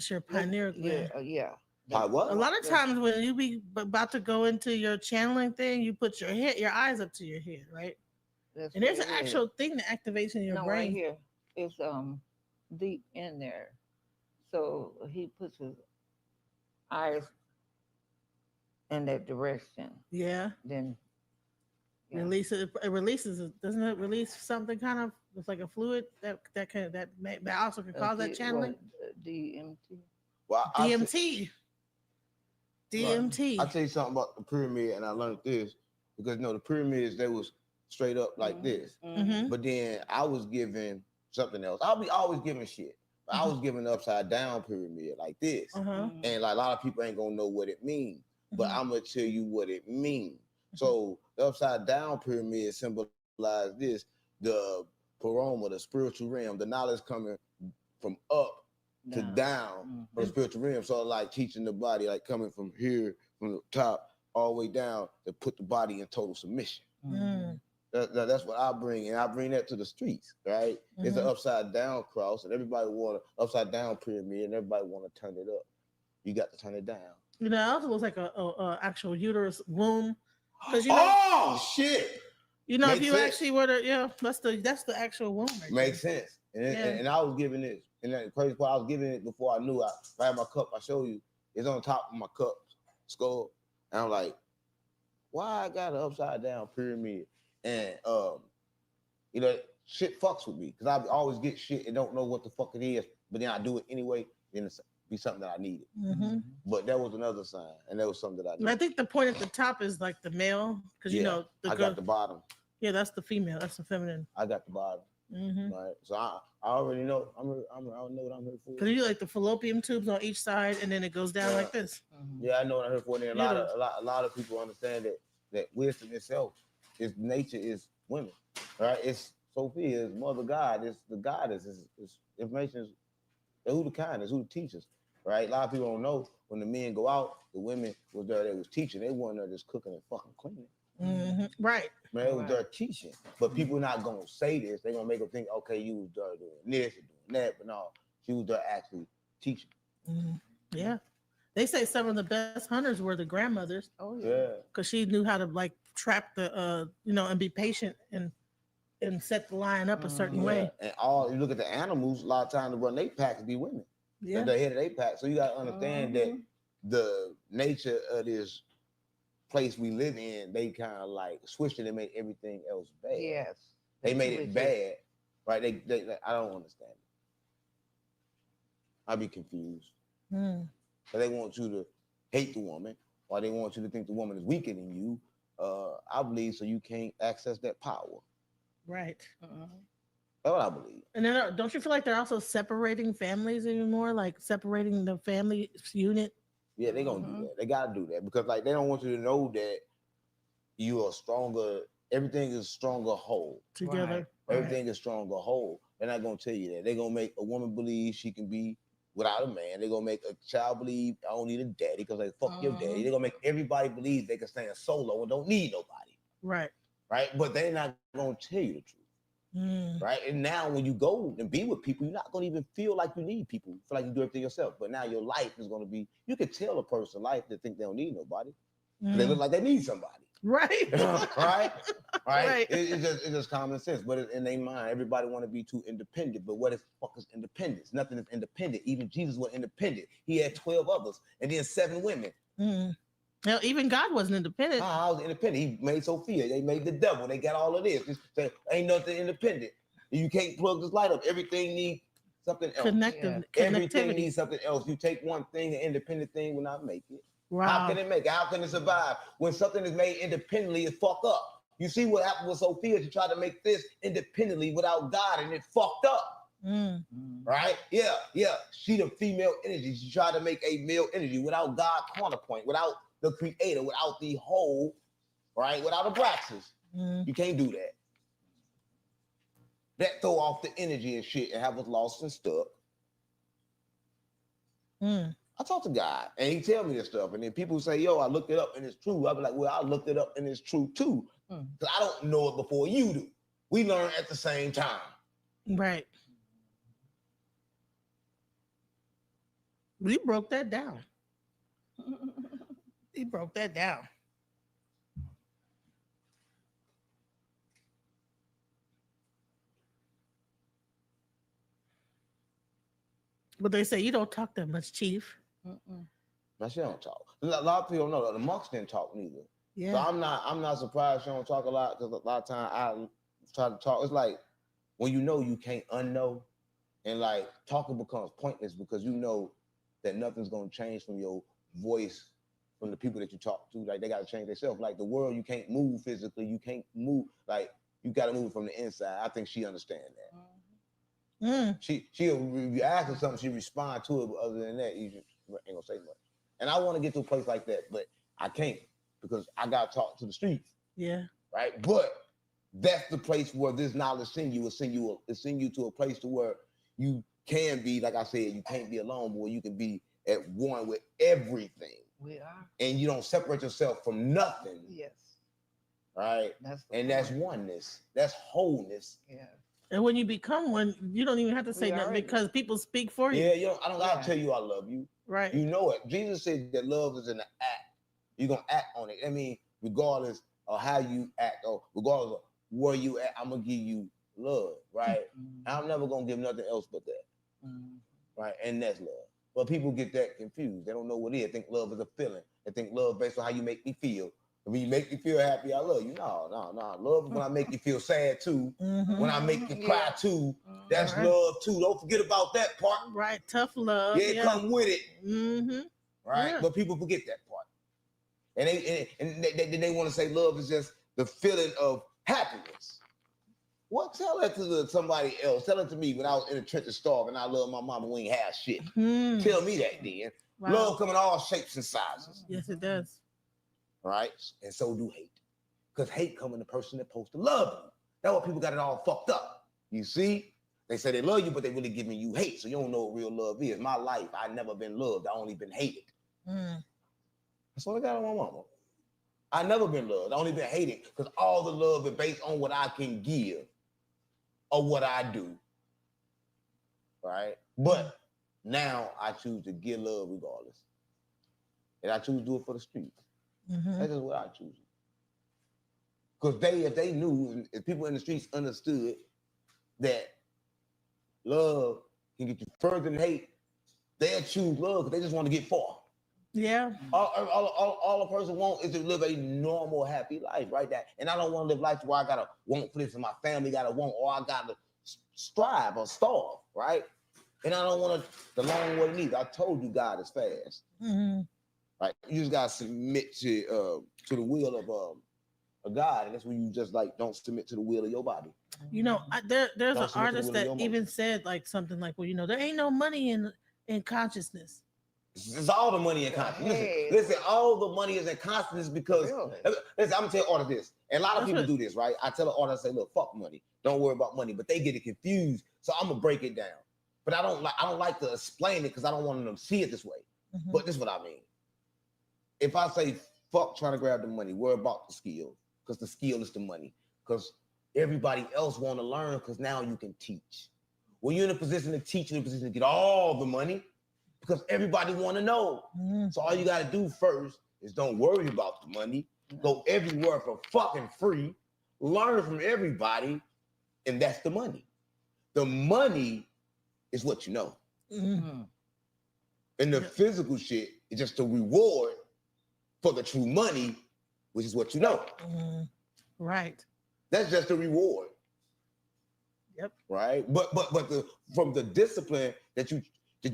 your pineal gland. Yeah. What? A lot of times when you be about to go into your channeling thing, you put your eyes up to your head, right? And there's an actual thing that activates in your brain. Right here. It's deep in there. So he puts his eyes in that direction. Yeah. Then releases it. Doesn't it release something kind of? It's like a fluid that also can cause that channeling. DMT. Well, DMT. I'll tell you something about the pyramid, and I learned this because the pyramids, they was straight up like this. But then I was given something else. I'll be always giving shit. But I was given the upside down pyramid like this. And like a lot of people ain't gonna know what it means. But I'm gonna tell you what it means. So the upside down pyramid symbolize this, the paroma, the spiritual realm, the knowledge coming from up to down from the spiritual realm. So like teaching the body, like coming from here, from the top all the way down, to put the body in total submission. That's what I bring, and I bring that to the streets, right? It's an upside down cross, and everybody want an upside down pyramid, and everybody want to turn it up. You got to turn it down. You know, it also looks like a actual uterus womb, because oh shit, you know, Makes if you sense. actually were to, that's the actual womb. Right Makes sense. And I was giving this, and the crazy part, I was giving it before I knew. I had my cup. I show you, it's on top of my cup skull, and I'm like, why I got an upside down pyramid? And you know, shit fucks with me because I always get shit and don't know what the fuck it is, but then I do it anyway. Then it's be something that I needed. But that was another sign, and that was something that I needed. I think the point at the top is like the male, because you know I got the bottom. Yeah, that's the female. That's the feminine. I got the bottom. Right. So I already know. I know what I'm here for. Because you like the fallopian tubes on each side, and then it goes down like this. Yeah, I know what I'm here for. And a lot of people understand that wisdom itself is nature is women, right? It's Sophia, is Mother God, it's the goddess, it's information is who the kindness, who the teachers, right? A lot of people don't know when the men go out, the women was there, they was teaching. They weren't there just cooking and fucking cleaning. Right. Man, they was there teaching. But people not gonna say this. They're gonna make them think, okay, you was there doing this and doing that, but no, she was there actually teaching. Yeah. They say some of the best hunters were the grandmothers. Oh yeah. Because she knew how to like trap the and be patient and set the line up a certain way. And you look at the animals, a lot of times to run their packs be women. Yeah. They're head of their pack. So you gotta understand that the nature of this place we live in, they kind of like switched it and made everything else bad. Yes. They made it bad. Right? They I don't understand it. I'd be confused. So they want you to hate the woman, or they want you to think the woman is weaker than you. I believe so you can't access that power. Right. That's what I believe. And then don't you feel like they're also separating families even more, like separating the family unit? Yeah, they're gonna do that. They gotta do that because like they don't want you to know that you are stronger. Everything is stronger whole. Together. Right. Everything is stronger whole. They're not gonna tell you that. They're gonna make a woman believe she can be without a man. They're gonna make a child believe I don't need a daddy because they fuck your daddy. They're gonna make everybody believe they can stand solo and don't need nobody. Right. Right? But they're not gonna tell you the truth. Right? And now when you go and be with people, you're not gonna even feel like you need people. You feel like you do everything yourself. But now your life is gonna be, you can tell a person life that think they don't need nobody. They look like they need somebody. Right. Right. It's just common sense. But in their mind, everybody want to be too independent. But what the fuck is independence? Nothing is independent. Even Jesus was independent. He had 12 others and then 7 women. Now, even God wasn't independent. I was independent. He made Sophia. They made the devil. They got all of this. Say, ain't nothing independent. You can't plug this light up. Everything needs something else. Everything needs something else. You take one thing, an independent thing will not make it. Wow. How can it make it? How can it survive? When something is made independently, it fuck up. You see what happened with Sophia? She tried to make this independently without God, and it fucked up. Right? Yeah. She the female energy. She tried to make a male energy without God counterpoint, without the creator, without the whole, right? Without the Braxis. You can't do that. That throw off the energy and shit and have us lost and stuck. I talk to God and he tell me this stuff. And then people say, yo, I looked it up and it's true. I'll be like, well, I looked it up and it's true too. Because I don't know it before you do. We learn at the same time. Right. We broke that down. He broke that down. But they say you don't talk that much, Chief. But she don't talk. A lot of people don't know. The monks didn't talk neither. Yeah. So I'm not surprised she don't talk a lot because a lot of times I try to talk. It's like when you know you can't unknow, and like talking becomes pointless because you know that nothing's gonna change from your voice from the people that you talk to. Like they gotta change themselves. Like the world, you can't move physically. You can't move. Like you gotta move from the inside. I think she understands that. She'll you ask her something, she respond to it. But other than that, you just ain't gonna say much. And I want to get to a place like that, but I can't because I gotta talk to the streets. Yeah. Right. But that's the place where this knowledge send you. It send you to a place to where you can be, like I said, you can't be alone, but you can be at one with everything. We are. And you don't separate yourself from nothing. Yes. right? And that's oneness. That's wholeness. Yeah. And when you become one, you don't even have to say nothing because people speak for you. Yeah, I don't gotta tell you I love you. Right. You know it. Jesus said that love is in the act. You're gonna act on it. I mean, regardless of how you act or regardless of where you at, I'm gonna give you love, right? I'm never gonna give nothing else but that. Right? And that's love. But people get that confused. They don't know what it is. They think love is a feeling. They think love based on how you make me feel. When you make me feel happy, I love you. No. Love is when I make you feel sad too. When I make you cry too. That's love too. Don't forget about that part. Right. Tough love. Yeah, come with it. Right? But people forget that part. And they want to say love is just the feeling of happiness. What? Tell that to somebody else. Tell it to me when I was in the trenches starving. I love my mama. We ain't have shit. Tell me that then. Wow. Love come in all shapes and sizes. Yes, it does. Right? And so do hate. Because hate come in the person that's supposed to love you. That's why people got it all fucked up. You see? They say they love you, but they really giving you hate. So you don't know what real love is. My life, I never been loved. I only been hated. That's what I got on my mama. I never been loved. I only been hated because all the love is based on what I can give or what I do. Right? But now I choose to give love regardless. And I choose to do it for the streets. That's just what I choose. Because if they knew, if people in the streets understood that love can get you further than hate, they'll choose love because they just want to get far. Yeah. All a person wants is to live a normal, happy life, right? And I don't want to live life where I gotta want for this and my family gotta want, or I gotta strive or starve, right? And I don't want the long way neither. I told you God is fast. Right? You just gotta submit to the will of God, and that's when you just like don't submit to the will of your body. You know, there's an artist that even said like something like, well, you know, there ain't no money in consciousness. It's all the money in consciousness. Listen, all the money is in consciousness because listen, I'm gonna tell all of this. And a lot of people do this, right? I tell an artist, I say, look, fuck money. Don't worry about money. But they get it confused. So I'm gonna break it down. But I don't like to explain it because I don't want them to see it this way. But this is what I mean. If I say fuck trying to grab the money, worry about the skill. Because the skill is the money. Because everybody else want to learn because now you can teach. When you're in a position to teach, you're in a position to get all the money. Because everybody want to know. So all you got to do first is don't worry about the money. Go everywhere for fucking free. Learn from everybody. And that's the money. The money is what you know. And the physical shit is just a reward for the true money, which is what you know. Right. That's just a reward. Yep. Right. But from the discipline that you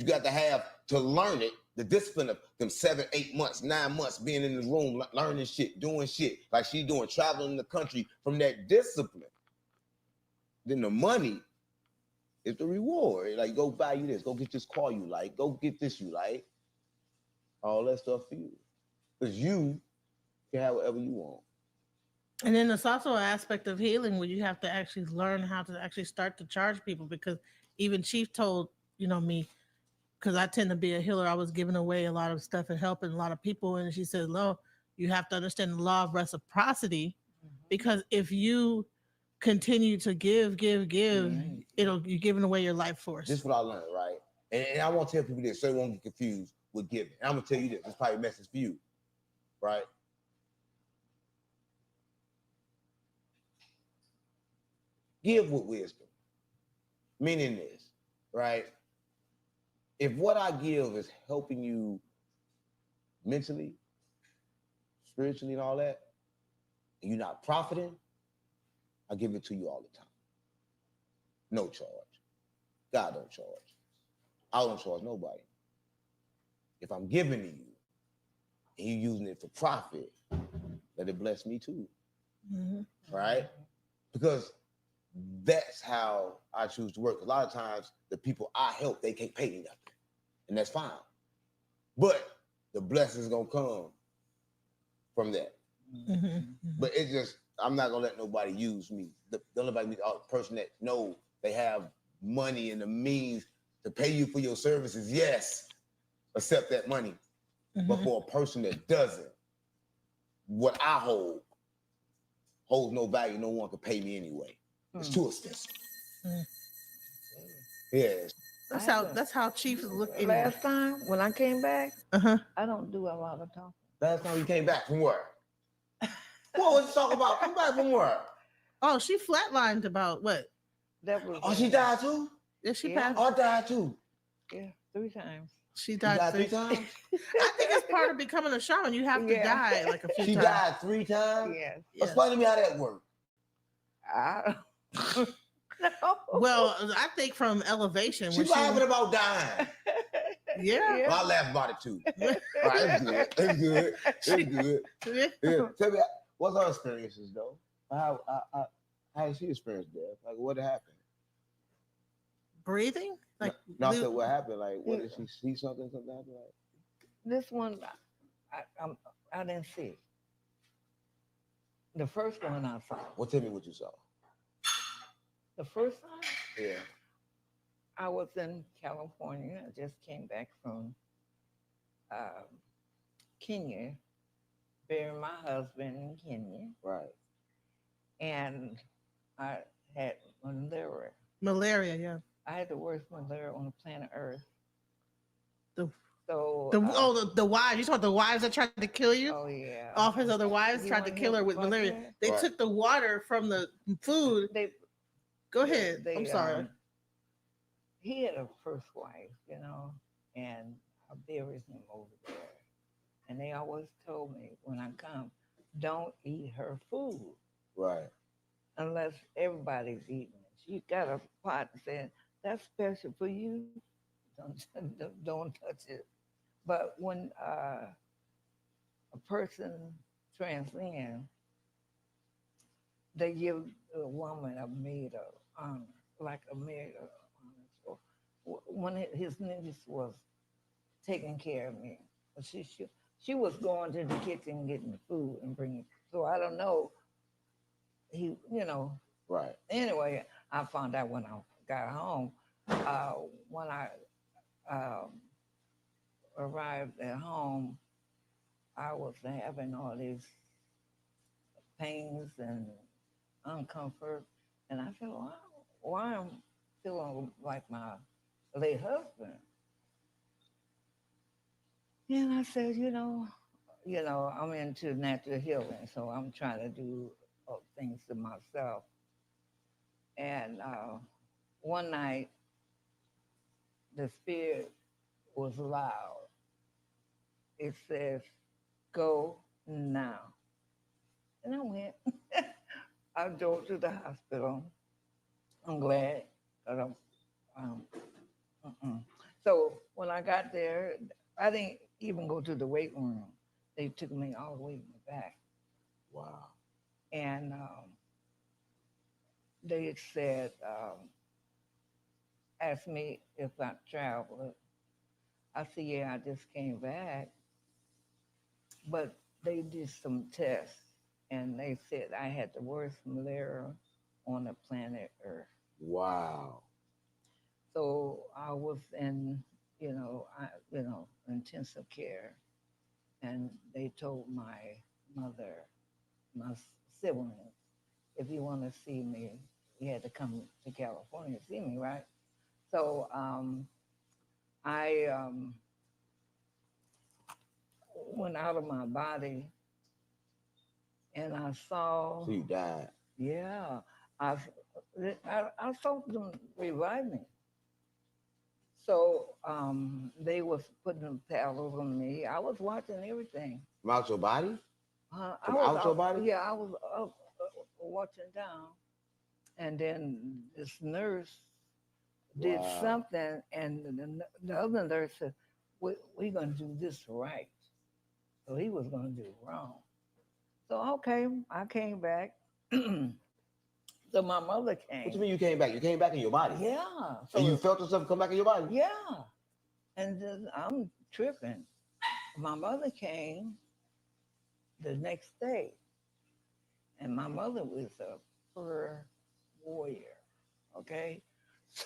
got to have to learn it, the discipline of them 7, 8 months, 9 months being in the room, learning shit, doing shit like she doing, traveling the country, from that discipline, then the money is the reward. Like, go buy you this, go get this car you like, go get this you like, all that stuff for you. Because you can have whatever you want. And then there's also an aspect of healing where you have to actually learn how to actually start to charge people, because even Chief told, me, because I tend to be a healer, I was giving away a lot of stuff and helping a lot of people. And she said, no, you have to understand the law of reciprocity, because if you continue to give, you're giving away your life force. This is what I learned, right? And I want to tell people this so they won't get confused with giving. And I'm going to tell you this. It's probably a message for you, right? Give with wisdom. Meaning this, right? If what I give is helping you mentally, spiritually, and all that, and you're not profiting, I give it to you all the time. No charge. God don't charge. I don't charge nobody. If I'm giving to you and you're using it for profit, let it bless me too. Right? Because that's how I choose to work. A lot of times, the people I help, they can't pay me nothing. And that's fine. But the blessings gonna come from that. But it's just, I'm not gonna let nobody use me. Don't nobody be the person that know they have money and the means to pay you for your services. Yes, accept that money. But for a person that doesn't, what I hold holds no value. No one can pay me anyway. It's too expensive. Yes. That's how Chiefs look anyway. Last time when I came back, Uh-huh. I don't do a lot of talking. Last time you came back from work. What was you talking about? Come back from work. Oh, she flatlined about what? That was. Oh, she died too? Yeah, she Yeah. passed. Oh, I died too. Yeah, 3 times. She She died, died 3 three times? I think it's part of becoming a shaman. You have to Yeah. die like a few She times. died 3 times? Yes. Yes. Explain to me how that worked. I no. Well, I think from elevation. She when laughing about dying. Yeah. Well, I laugh about it too. All right, it's good. It's good. It's good. Yeah. Yeah. Tell me, what's her experiences though? How did she experience death? Like, what happened? Breathing? Like No, I said what happened. Like, what did she see? Something happened? Like, This one, I didn't see. The first one I saw. well, tell me what you saw. The first time Yeah. I was in California. I just came back from Kenya, burying my husband in Kenya, Right. and I had malaria. malaria, yeah. I had the worst malaria on the planet Earth. The- So the wives. You saw the wives that tried to kill you? oh yeah, All his other wives You tried to wanna kill hear her with about malaria. that? They Right. took the water from the food. They Go ahead. they, I'm sorry. He had a first wife, and I buried him over there. And they always told me when I come, don't eat her food Right. unless everybody's eating it. She got a pot and said, that's special for you. Don't touch it. But when a person transcends, they give a woman a maid of honor, like a maid of honor. So when his niece was taking care of me, she was going to the kitchen getting the food and bringing it. So I don't know. Right. Anyway, I found out when I got home. When I um, arrived at home, I was having all these pains and uncomfort, and I said, why I'm feeling like my late husband? And I said, I'm into natural healing, so I'm trying to do things to myself. And one night, the spirit was loud. It says, "Go now." And I went. I drove to the hospital. I'm glad that So when I got there, I didn't even go to the weight room. They took me all the way in the back. Wow. And they said, asked me if I traveled. I said, yeah, I just came back. But they did some tests and they said I had the worst malaria on the planet Earth. Wow. So I was in, intensive care. And they told my mother, my siblings, if you want to see me, you had to come to California to see me, right? So I went out of my body and I saw. So you died. Yeah, I, I saw them revive me. So they was putting paddles on me. I was watching everything. From out your body? From out your body? Yeah, I was up watching down. And then this nurse did something, and the other nurse said, we're going to do this right. So he was going to do it wrong. So, okay, I came back. So my mother came. What do you mean you came back? You came back in your body? Yeah. So and you felt yourself come back in your body? Yeah. And then I'm tripping. My mother came the next day. And my mother was a prayer warrior. Okay.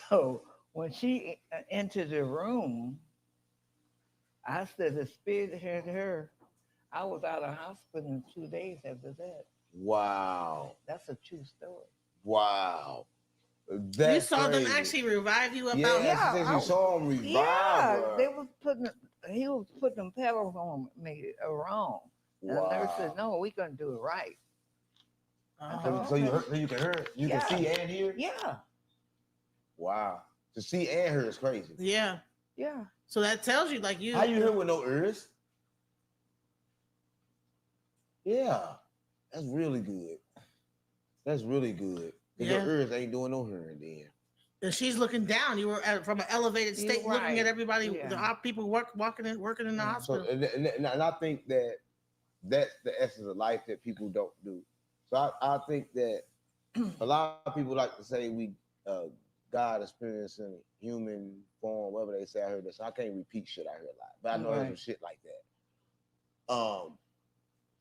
So when she entered the room, I said the spirit had her. I was out of hospital in 2 days after that. Wow. That's a true story. Wow. You That's saw them crazy. actually revive you about. Yeah, she Yeah, said she saw him revive yeah, her. they was he was putting them pedals on me wrong. And the nurse said, Wow. no, we gonna do it right. I said, Oh, So you okay. heard, so you can hear, you Yeah. can see and hear. Yeah, Wow. To see and hear is crazy. yeah. yeah. So that tells you, like, How you hear with no ears? Yeah, that's really good. That's really good. Because Yeah. your ears ain't doing no hearing then. And she's looking down. You were from an elevated You're state, looking at right. everybody, Yeah. people working in the Yeah. So, hospital. and I think that that's the essence of life that people don't do. So I think that a lot of people like to say uh, God experience in human form, whatever they say. I heard this. I can't repeat shit I heard a lot, but I know there's some Right. shit like that.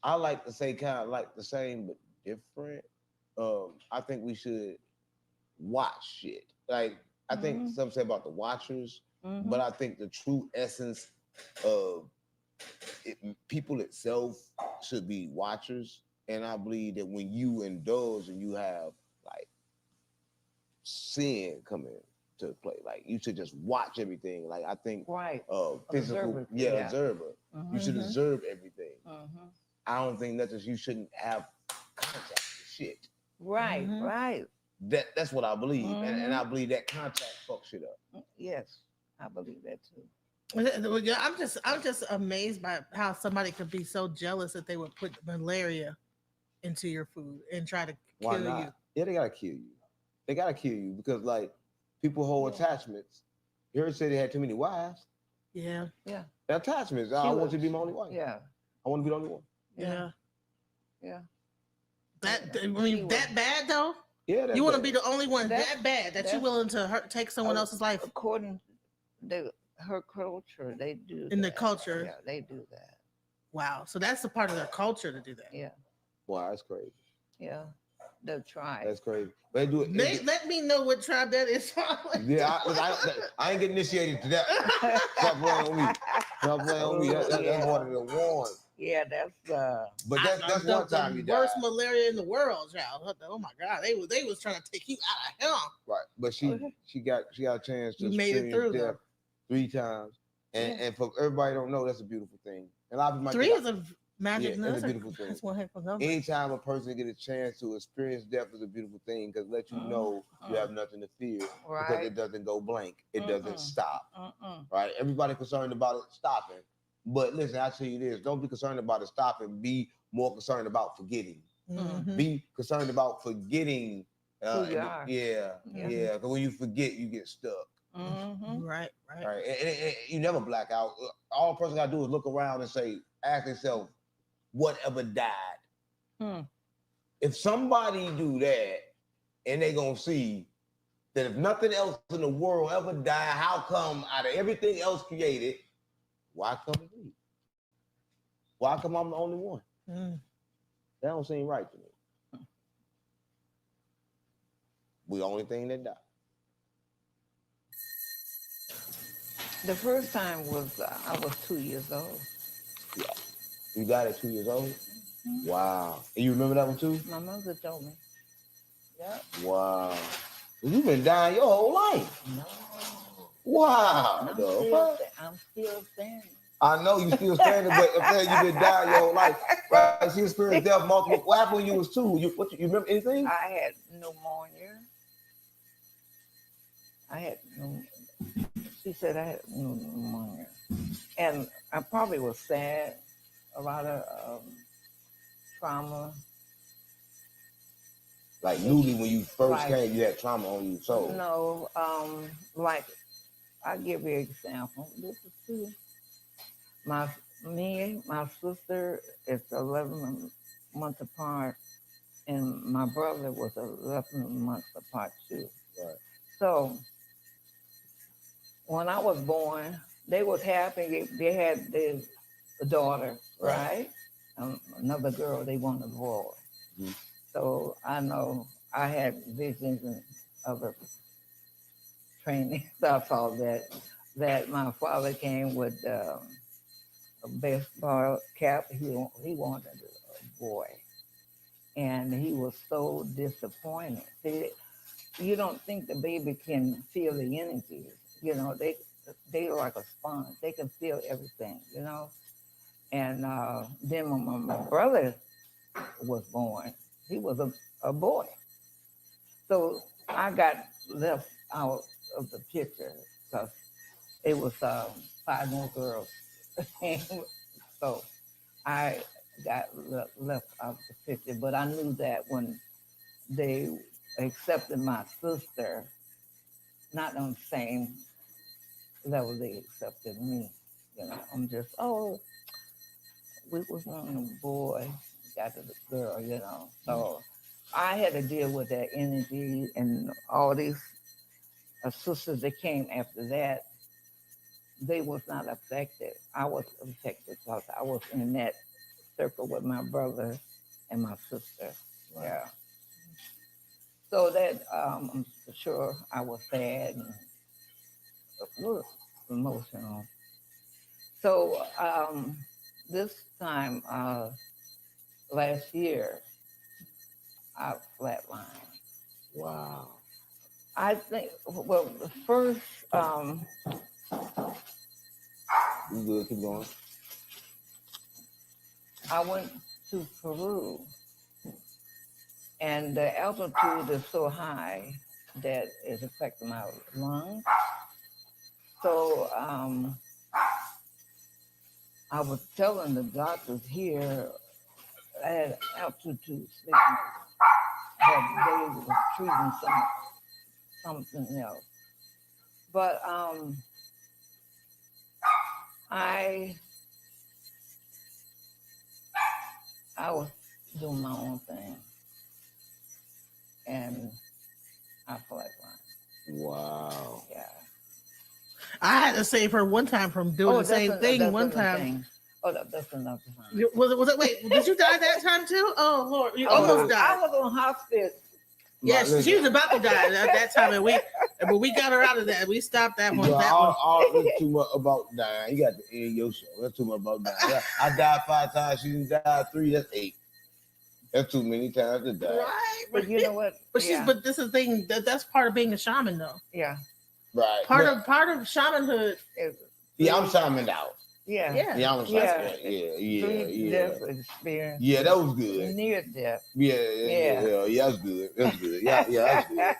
I like to say kind of like the same but different. I think we should watch shit. Like I think Mhm. some say about the watchers, but Mhm. I think the true essence of people itself should be watchers. And I believe that when you indulge and you have like sin come into play, like you should just watch everything. Like I think Right. physical, Observer. yeah, Yeah. observer. You should Mhm. observe everything. Mhm. I don't think nothing you shouldn't have contact with shit. Right. Mhm. Right. That's what I believe. And I Mhm. believe that contact fucks shit up. Yes, I believe that too. Yeah, I'm just amazed by how somebody could be so jealous that they would put malaria into your food and try to Why kill you. not? Yeah, they gotta kill you. They gotta kill you because like people hold Yeah. attachments. You heard say they had too many wives. Yeah, Yeah. They're attachments. I She want was. you to be my only wife. Yeah. I want to be the only one. yeah. Yeah. That I She mean, was. that bad though. Yeah, that's You want to bad. be the only one That's that bad that you that's willing to take someone else's life according to her culture. They do in the that. culture. Yeah, they do that. Wow. So that's a part of their culture to do that. Yeah. Wow, that's crazy. Yeah. They'll try. That's crazy. But they do it. Nate, let me know what tribe that is. Yeah, I ain't get initiated to that. Stop playing on me. Stop playing on me. That's yeah. one of the ones. Yeah, that's But that's the, one time you the died. worst malaria in the world, child. Oh my God, they was trying to take you out of hell. Right. But she got a chance to You made it experience through death though. 3 times. And for everybody don't know, that's a beautiful thing. And a lot of people might 3 think is a magic yeah, number. it's a beautiful thing. That's one heck of a number. anytime a person get a chance to experience death is a beautiful thing because let you know you have nothing to fear because right. it doesn't go blank. It doesn't stop. Mm-mm. Right? Everybody concerned about it stopping. But listen, I tell you this, don't be concerned about it stopping. Be more concerned about forgetting. Mhm. Be concerned about forgetting. Who you are. Yeah. Because when you forget, you get stuck. Mm-hmm. Right. Right? And you never black out. All a person got to do is look around and say, ask themselves, whatever died. If somebody do that, and they gonna see that if nothing else in the world ever died, how come out of everything else created, why come me? Why come I'm the only one? That don't seem right to me. We the only thing that died. The first time was I was 2 years old. Yeah. You died at 2 years old? Wow. And you remember that one too? My mother told me. Yep. Wow. Well, you've been dying your whole life. No. Wow. I'm still standing. I know you still standing, but if you've been dying your whole life, right? She experienced death multiple. What happened when you was 2? You remember anything? I had pneumonia. She said I had pneumonia. And I probably was sad, a lot of trauma. Like newly when you first Like, came, you had trauma on you. So no, like I'll give you an example. This is true. My sister is 11 months apart, and my brother was 11 months apart too. Right. So when I was born, they was happy. They had a daughter, right? Another girl. They wanted a boy. Mm-hmm. So I know I had visions and other training. So I saw that my father came with a baseball cap. He wanted a boy, and he was so disappointed. See, you don't think the baby can feel the energy. You know, they are like a sponge. They can feel everything. You know, and then when my brother was born, he was a boy. So I got left out of the picture because it was five more girls. So I got left out of the picture. But I knew that when they accepted my sister, not on the same level they accepted me. You know, I'm just, oh, we was wanting a boy, got a girl, you know. So I had to deal with that energy and all these sisters that came after that. They was not affected. I was affected because I was in that circle with my brother and my sister. Right. Yeah. So that I'm sure I was sad and a little emotional. So this time last year, I flatlined. Wow. I think, well, the first, You good? Keep going. I went to Peru, and the altitude is so high that it affected my lungs. So I was telling the doctors here I had altitude sickness, but they were treating something else. But I was doing my own thing, and I flatlined. Wow. Yeah. I had to save her one time from doing the same thing one time. Thing. Oh, that's another time. Was it? Wait, did you die that time too? Oh Lord, you almost died. I was on hospice. Yes, she was about to die at that time, but we got her out of that. We stopped that one. Well, That one. that's too much about dying. You got to end your show. That's too much about dying. I died 5 times. She died 3. That's 8. That's too many times to die. Right, but you know what? But this is the thing that's part of being a shaman, though. Yeah. Right. Part of shamanhood. Yeah, I'm shamaned out. Yeah. Yeah, I'm shamaned. Yeah. Death experience. Yeah, that was good. Near death. Yeah, that's good. That's good. Yeah, that's good.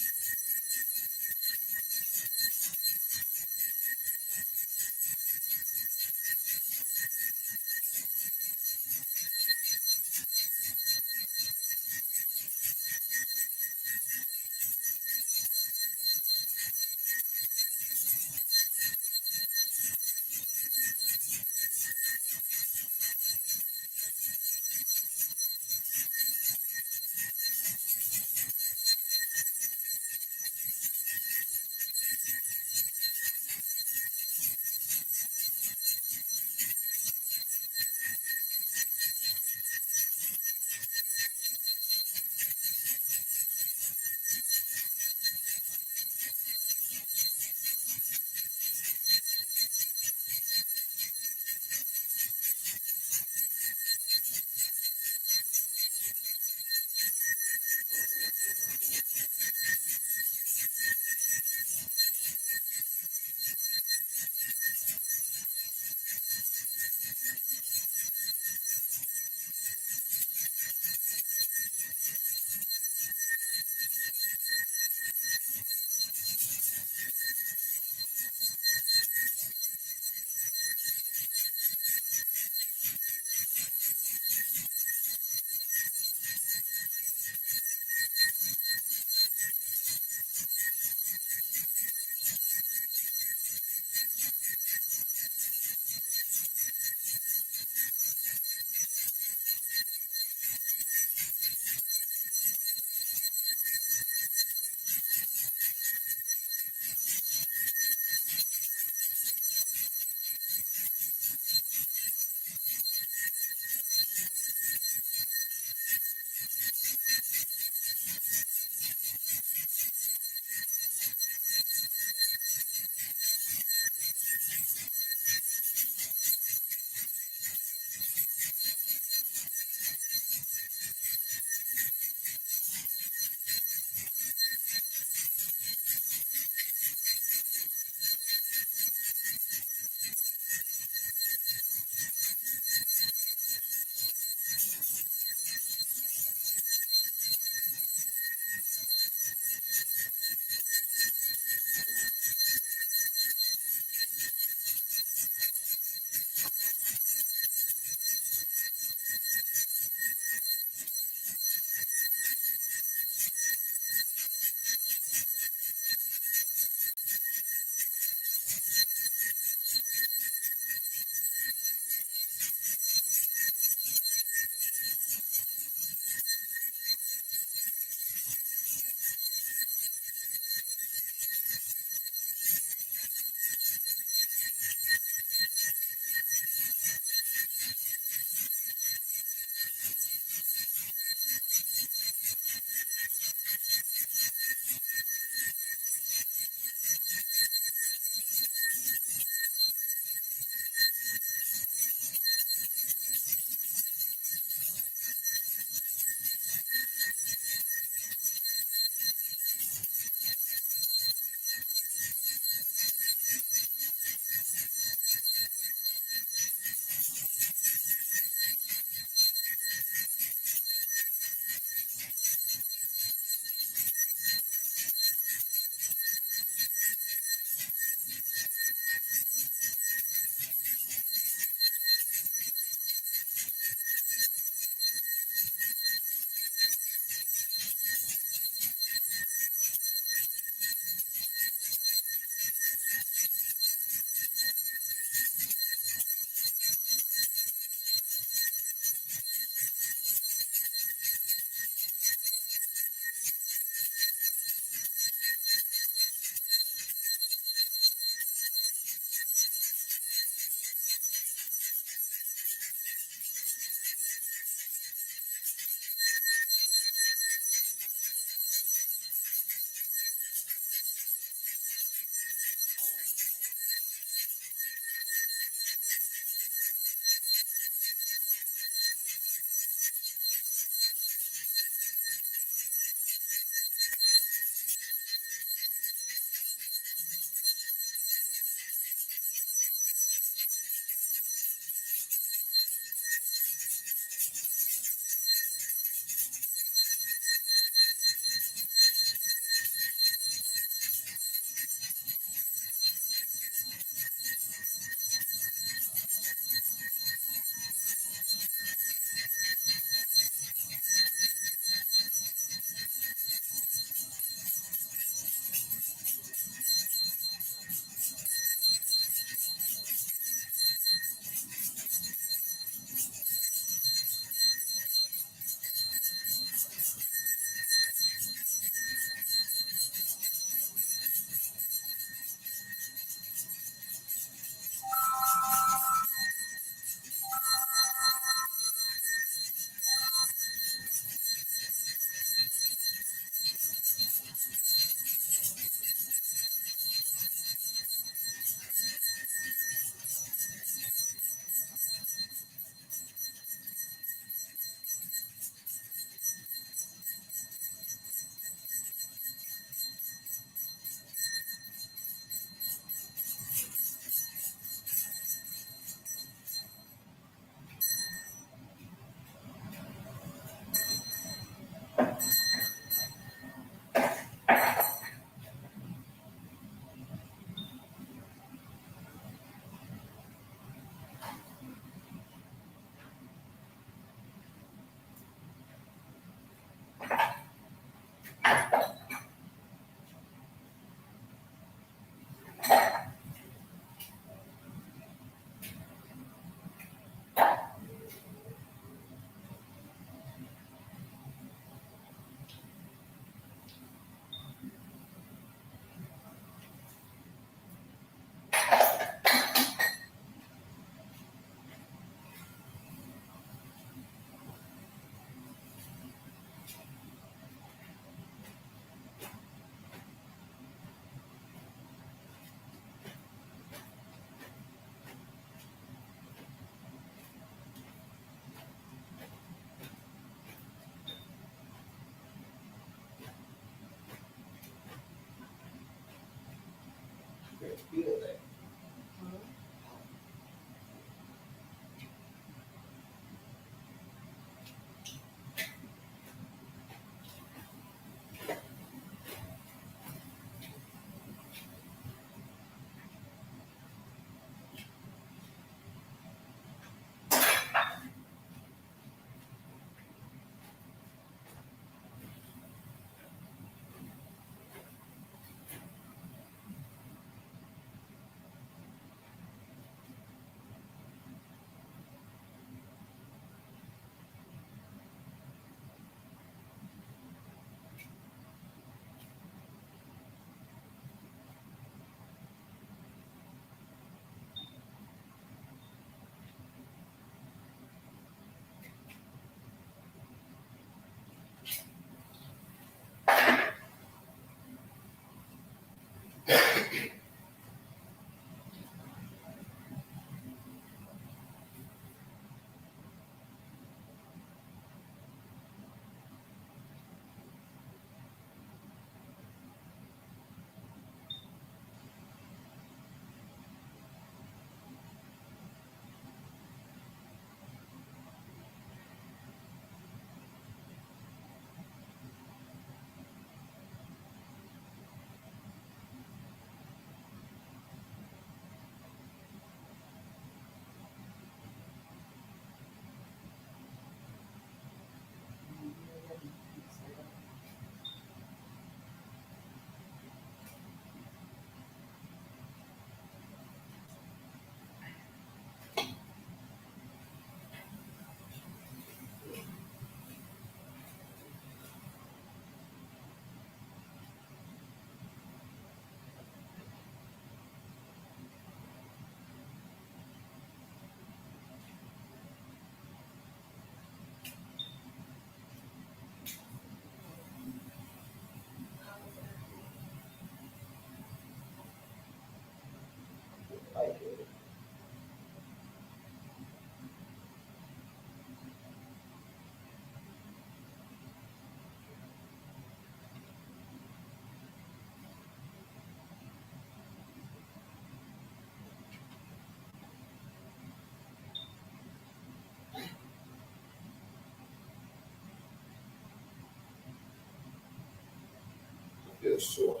Feel short.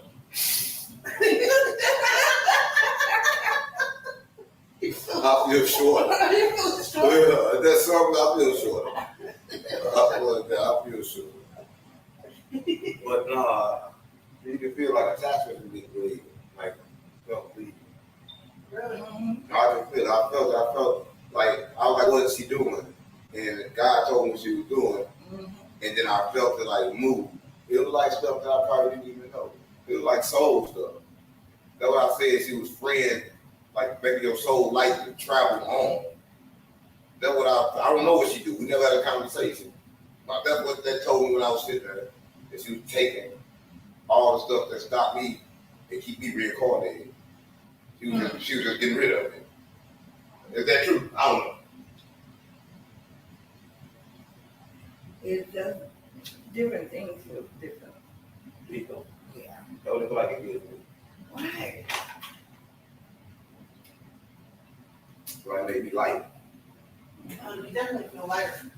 I feel short. That's something I feel short. I feel short. But you can feel like attachment can be bleeding, like felt bleeding. Really? I felt like I was like, what is she doing? And God told me what she was doing, and then I felt it like move. It was like stuff that I probably didn't even know. It was like soul stuff. That's what I said. She was friend, like maybe your soul life to travel on. That's what I don't know what she do. We never had a conversation. But that's what that told me when I was sitting there. That she was taking all the stuff that stopped me and keep me reincarnated. She was just getting rid of it. Is that true? I don't know. It does different things with different People. Yeah. That would look like it did. Why? So I made me light. You definitely feel lighter.